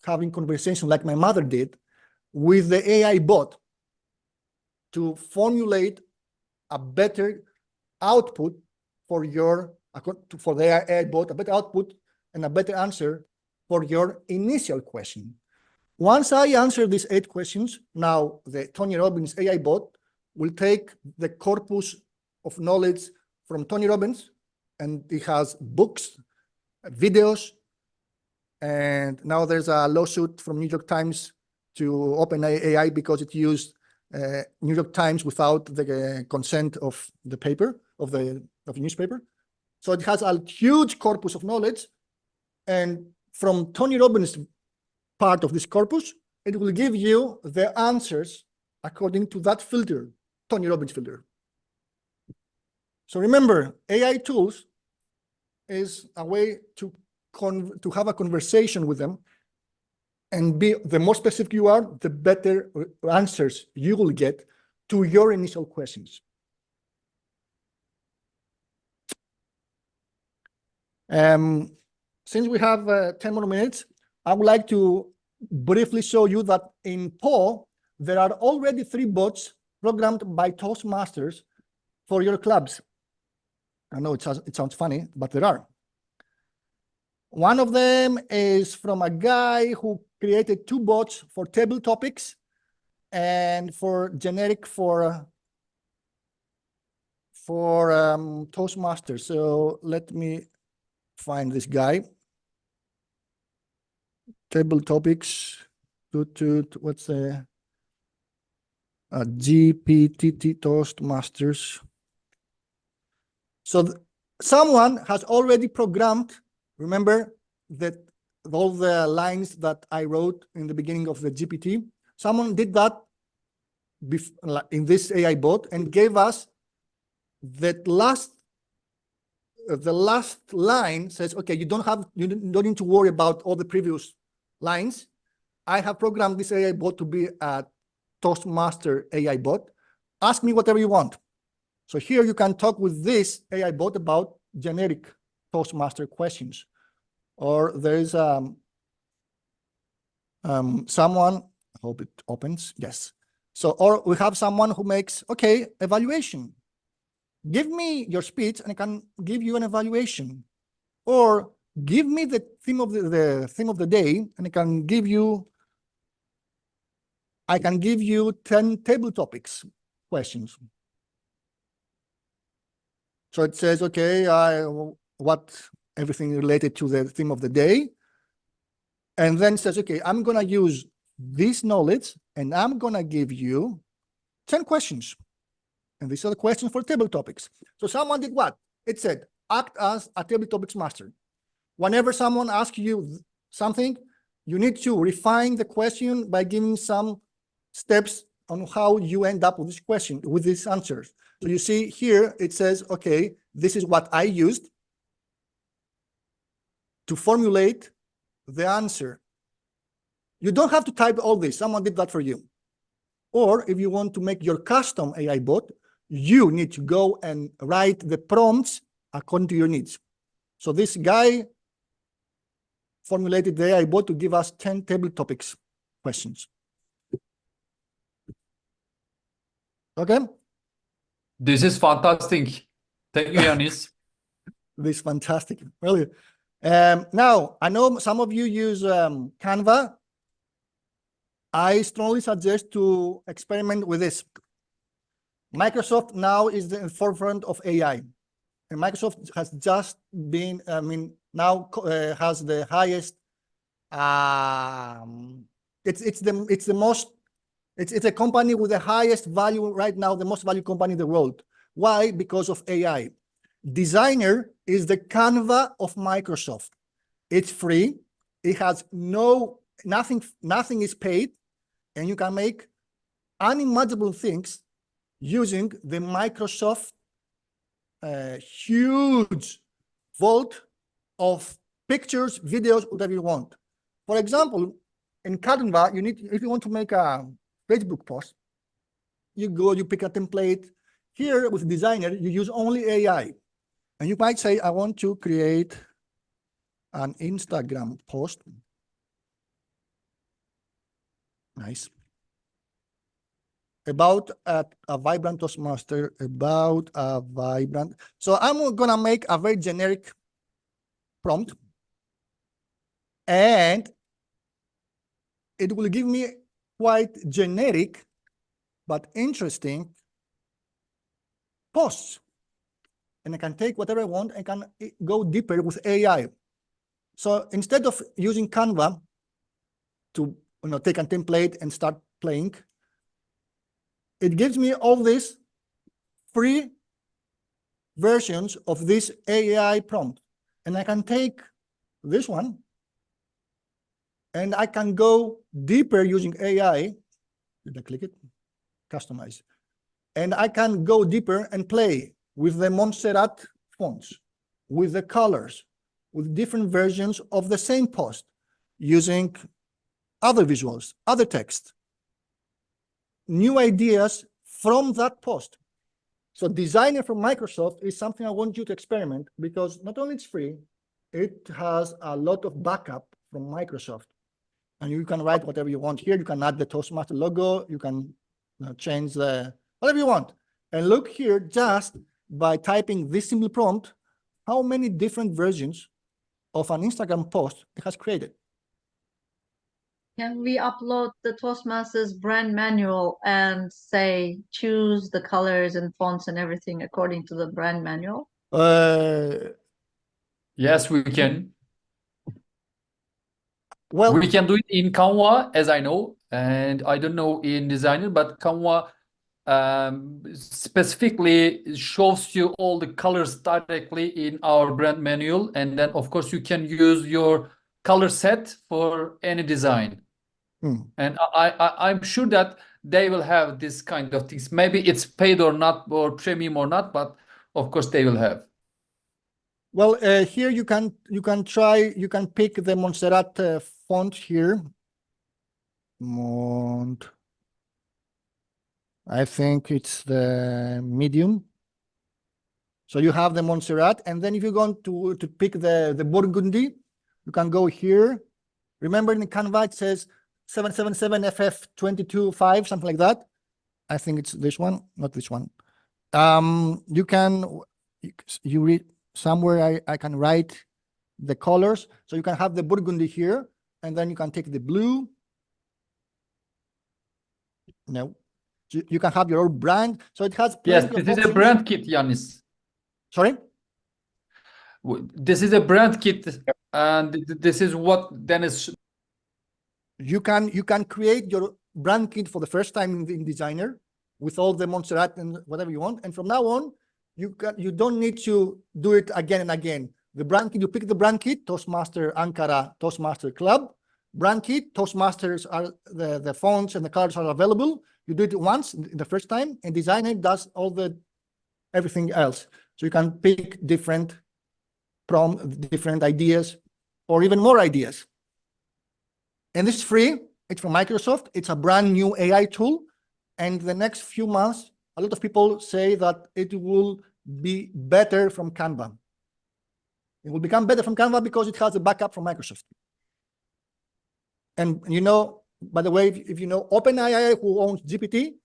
Speaker 2: having conversation like my mother did with the AI bot to formulate a better output for the AI bot, a better output and a better answer for your initial question. Once I answer these 8 questions, now the Tony Robbins AI bot will take the corpus of knowledge from Tony Robbins, and it has books, videos, and now there's a lawsuit from New York Times to OpenAI because it used New York Times without the consent of the paper, of the newspaper. So it has a huge corpus of knowledge, and from Tony Robbins' part of this corpus, it will give you the answers according to that filter, Tony Robbins filter. So remember, AI tools is a way to have a conversation with them, and the more specific you are, the better answers you will get to your initial questions. Since we have 10 more minutes, I would like to briefly show you that in Po, there are already 3 bots programmed by Toastmasters for your clubs. I know it sounds funny, but there are. One of them is from a guy who created 2 bots for table topics and for generic for Toastmasters. So let me find this guy. Table topics. What's the GPT Toastmasters? So someone has already programmed. Remember that all the lines that I wrote in the beginning of the GPT. Someone did that in this AI bot and gave us that the last line says, okay, you don't need to worry about all the previous lines. I have programmed this AI bot to be a Toastmaster AI bot. Ask me whatever you want. So here you can talk with this AI bot about generic Toastmaster questions. Or there is someone, I hope it opens, yes. So, or we have someone who makes, okay, evaluation. Give me your speech and I can give you an evaluation. Or give me the theme of the day and I can give you 10 table topics questions. So it says, okay, everything related to the theme of the day. And then says, okay, I'm going to use this knowledge and I'm going to give you 10 questions. And these are the questions for table topics. So someone did what? It said, act as a table topics master. Whenever someone asks you something, you need to refine the question by giving some steps on how you end up with this question, with these answers. So you see here, it says, okay, this is what I used to formulate the answer. You don't have to type all this. Someone did that for you. Or if you want to make your custom AI bot, you need to go and write the prompts according to your needs. So this guy formulated the AI bot to give us 10 table topics questions. Okay?
Speaker 6: This is fantastic. Thank you, Giannis.
Speaker 2: This is fantastic. Really. Now, I know some of you use Canva. I strongly suggest to experiment with this. Microsoft now is the forefront of AI. And Microsoft has just been, now has the highest, it's a company with the highest value right now, the most valued company in the world. Why? Because of AI. Designer is the Canva of Microsoft. It's free. It has nothing is paid, and you can make unimaginable things using the Microsoft huge vault of pictures, videos, whatever you want. For example, in Canva, if you want to make a Facebook post, you pick a template. Here with Designer, you use only AI. And you might say, I want to create an Instagram post. Nice. About a vibrant Toastmaster, So I'm going to make a very generic prompt. And it will give me quite generic but interesting posts. And I can take whatever I want and can go deeper with AI. So instead of using Canva to take a template and start playing, it gives me all these free versions of this AI prompt. And I can take this one and I can go deeper using AI. Did I click it? Customize. And I can go deeper and play with the Montserrat fonts, with the colors, with different versions of the same post, using other visuals, other text, new ideas from that post. So Designer from Microsoft is something I want you to experiment, because not only it's free, it has a lot of backup from Microsoft. And you can write whatever you want here. You can add the Toastmaster logo. You can change whatever you want. And look here, just by typing this simple prompt, how many different versions of an Instagram post it has created.
Speaker 5: Can we upload the Toastmasters brand manual and say, choose the colors and fonts and everything according to the brand manual?
Speaker 6: Yes, we can.
Speaker 2: Well,
Speaker 6: we can do it in Canva, as I know, and I don't know in Designer, but Canva specifically shows you all the colors directly in our brand manual, and then of course you can use your color set for any design. And I'm sure that they will have this kind of things. Maybe it's paid or not, or premium or not, but of course they will have.
Speaker 2: Well, here you can pick the Montserrat font here. I think it's the medium. So you have the Montserrat, and then if you're going to pick the Burgundy, you can go here. Remember in the Canva it says 777 FF225, something like that. I think it's this one, not this one. You read somewhere I can write the colors. So you can have the Burgundy here, and then you can take the blue. No. So you can have your own brand. So it has
Speaker 6: Yes,
Speaker 2: plenty of
Speaker 6: this is a
Speaker 2: options.
Speaker 6: brand kit, Giannis.
Speaker 2: Sorry?
Speaker 6: This is a brand kit, and this is what Dennis.
Speaker 2: You can create your brand kit for the first time in Designer with all the Montserrat and whatever you want. And from now on, you don't need to do it again and again. The brand kit, you pick the brand kit, Toastmaster Ankara, Toastmaster Club, brand kit, Toastmasters are the fonts and the colors are available. You do it once in the first time, and Designer does everything else. So you can pick different ideas or even more ideas. And this is free. It's from Microsoft. It's a brand new AI tool. And the next few months, a lot of people say that it will be better from Canva. It will become better from Canva because it has a backup from Microsoft. And you know, by the way, if you know, OpenAI, who owns GPT,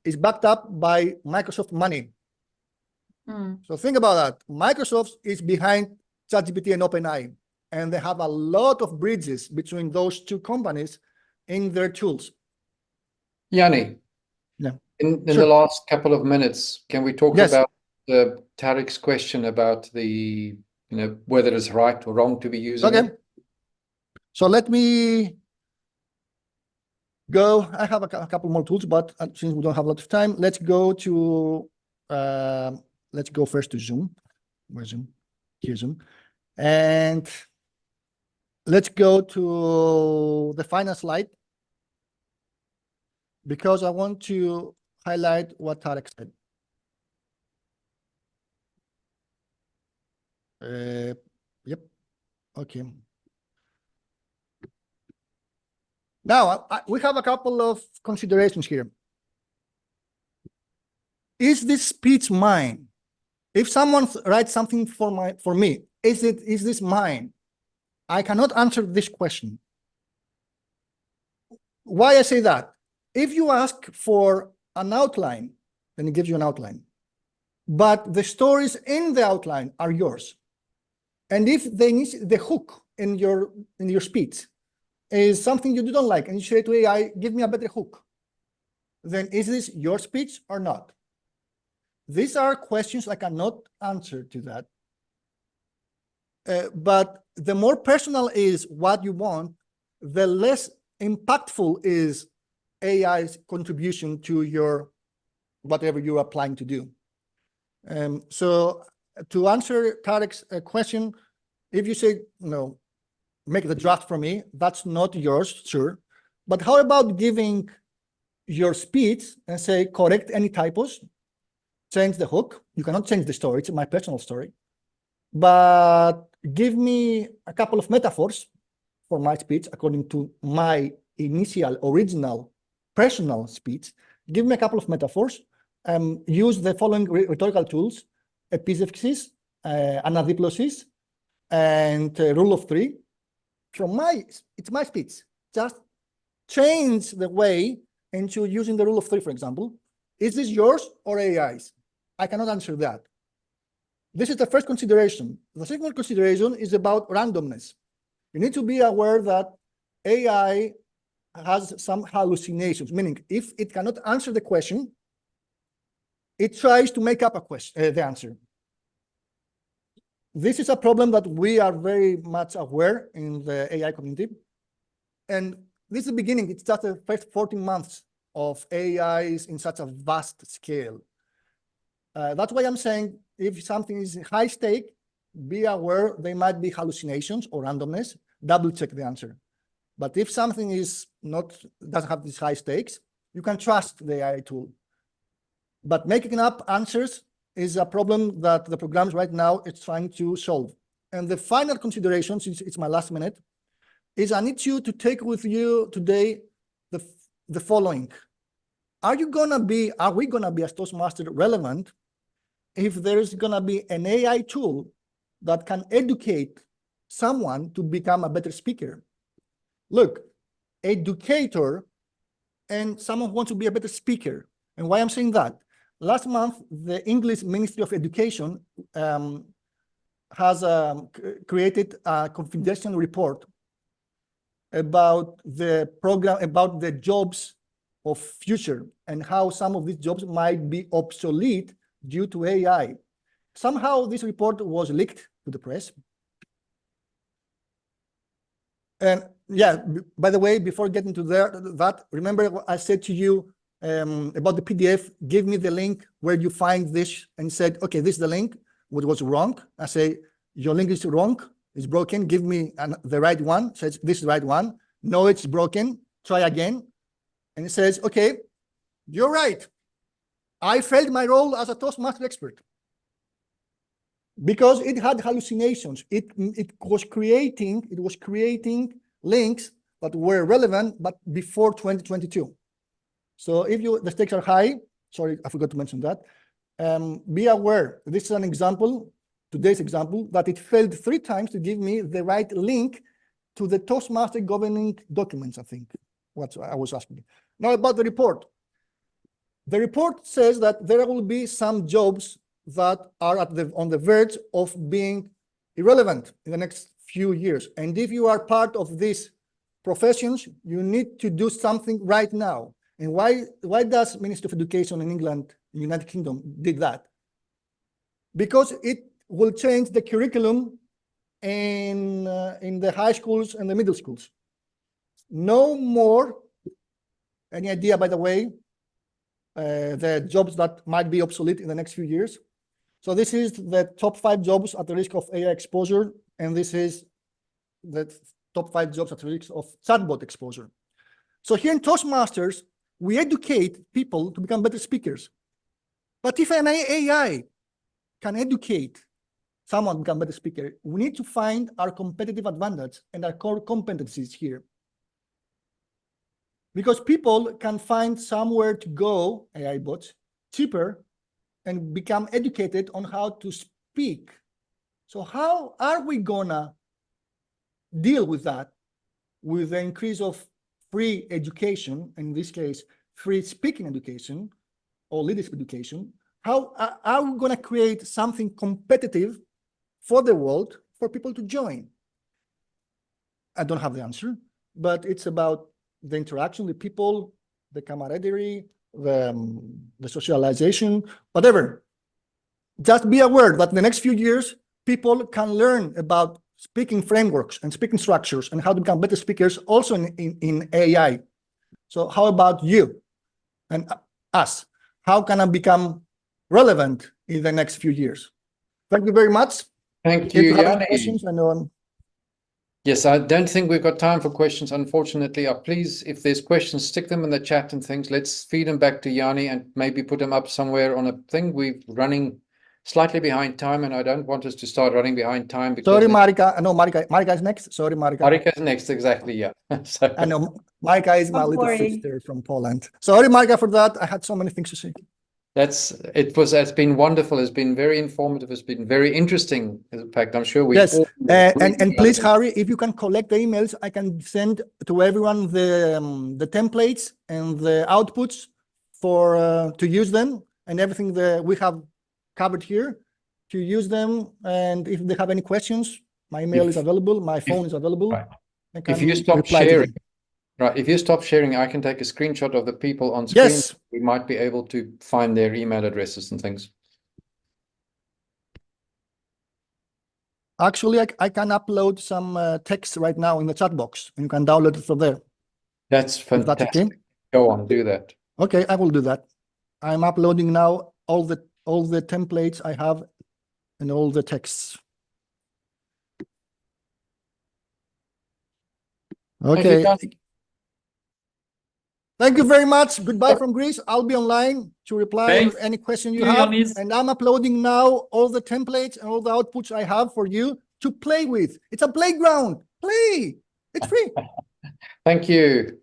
Speaker 2: is backed up by Microsoft money. So think about that. Microsoft is behind ChatGPT and OpenAI, and they have a lot of bridges between those two companies in their tools.
Speaker 1: Yanni, in the last couple of minutes, can we talk about Tariq's question about the, whether it's right or wrong to be using it?
Speaker 2: So let me go. I have a couple more tools, but since we don't have a lot of time, let's go first to Zoom. Where's Zoom? Here's Zoom. And let's go to the final slide, because I want to highlight what Tariq said. Yep. Okay. Now, we have a couple of considerations here. Is this speech mine? If someone writes something for me, is this mine? I cannot answer this question. Why I say that? If you ask for an outline, then it gives you an outline. But the stories in the outline are yours. And if the hook in your speech is something you don't like, and you say to AI, give me a better hook, then is this your speech or not? These are questions I cannot answer to that. But the more personal is what you want, the less impactful is AI's contribution to your whatever you're applying to do. So to answer Tariq's question, if you say, no, make the draft for me, that's not yours, sure. But how about giving your speech and say, correct any typos, change the hook. You cannot change the story, it's my personal story. But give me a couple of metaphors for my speech according to my initial, original, personal speech. Give me a couple of metaphors. Use the following rhetorical tools: epizeuxis, anadiplosis, and rule of three. It's my speech. Just change the way into using the rule of three, for example. Is this yours or AI's? I cannot answer that. This is the first consideration. The second consideration is about randomness. You need to be aware that AI has some hallucinations, meaning if it cannot answer the question, it tries to make up a question, the answer. This is a problem that we are very much aware in the AI community. And this is the beginning. It's just the first 14 months of AIs in such a vast scale. That's why I'm saying if something is high stake, be aware there might be hallucinations or randomness, double check the answer. But if something is doesn't have these high stakes, you can trust the AI tool. But making up answers is a problem that the programs right now is trying to solve. And the final consideration, since it's my last minute, is I need you to take with you today the following. Are we gonna be as Toastmaster relevant if there's gonna be an AI tool that can educate someone to become a better speaker? Look, educator and someone who wants to be a better speaker. And why I'm saying that? Last month, the English Ministry of Education has created a confidential report about the program, about the jobs of future and how some of these jobs might be obsolete due to AI. Somehow this report was leaked to the press. And yeah, by the way, before getting to that, remember what I said to you about the PDF, give me the link where you find this, and said, okay, this is the link, what was wrong. I say, your link is wrong, it's broken, give me the right one, says this is the right one. No, it's broken, try again. And it says, okay, you're right. I failed my role as a Toastmaster expert because it had hallucinations. It was creating links that were relevant, but before 2022. So if the stakes are high, sorry, I forgot to mention that, be aware. This is an example, today's example, that it failed 3 times to give me the right link to the Toastmaster governing documents, I think, what I was asking. Now about the report. The report says that there will be some jobs that are on the verge of being irrelevant in the next few years. And if you are part of these professions, you need to do something right now. And why does Ministry of Education in England, in the United Kingdom, did that? Because it will change the curriculum in the high schools and the middle schools. No more, any idea, by the way, the jobs that might be obsolete in the next few years? So this is the top 5 jobs at the risk of AI exposure, and this is the top 5 jobs at the risk of chatbot exposure. So here in Toastmasters, we educate people to become better speakers. But if an AI can educate someone to become a better speaker, we need to find our competitive advantage and our core competencies here. Because people can find somewhere to go, AI bots, cheaper, and become educated on how to speak. So how are we gonna deal with that, with the increase of free education, in this case, free speaking education or leadership education? How are we gonna create something competitive for the world for people to join? I don't have the answer, but it's about the interaction with people, the camaraderie, the socialization, whatever. Just be aware that in the next few years, people can learn about speaking frameworks and speaking structures and how to become better speakers also in AI. So how about you and us? How can I become relevant in the next few years? Thank you very much.
Speaker 1: Thank you,
Speaker 2: if you have
Speaker 1: Yanni.
Speaker 2: any questions, I know
Speaker 1: Yes, I don't think we've got time for questions, unfortunately. Please, if there's questions, stick them in the chat and things. Let's feed them back to Yanni and maybe put them up somewhere on a thing. We're running slightly behind time, and I don't want us to start running behind time. Because
Speaker 2: sorry, Marika. No, Marika is next. Sorry, Marika.
Speaker 1: Marika is next, exactly, yeah. So,
Speaker 2: I know, Marika is my little sister from Poland. Sorry, Marika, for that. I had so many things to say.
Speaker 1: It's been wonderful. It's been very informative. It's been very interesting. In fact, I'm sure we
Speaker 2: yes. And please, Harry, if you can collect the emails, I can send to everyone the templates and the outputs for to use them and everything that we have covered here. to use them. And if they have any questions, my email is available, my phone is available.
Speaker 1: Right.
Speaker 2: I can
Speaker 1: If you stop
Speaker 2: reply to
Speaker 1: sharing,
Speaker 2: them.
Speaker 1: right, if you stop sharing, I can take a screenshot of the people on screen.
Speaker 2: Yes.
Speaker 1: We might be able to find their email addresses and things.
Speaker 2: Actually, I can upload some text right now in the chat box, and you can download it from there.
Speaker 1: That's
Speaker 2: If that's
Speaker 1: fantastic.
Speaker 2: okay.
Speaker 1: Go on, do that.
Speaker 2: Okay, I will do that. I'm uploading now all the templates I have and all the texts. Okay. Thank you very much. Goodbye from Greece. I'll be online to reply
Speaker 6: Thanks.
Speaker 2: any question you
Speaker 6: Thank you,
Speaker 2: have.
Speaker 6: Giannis.
Speaker 2: And I'm uploading now all the templates and all the outputs I have for you to play with. It's a playground. Play. It's free.
Speaker 1: Thank you.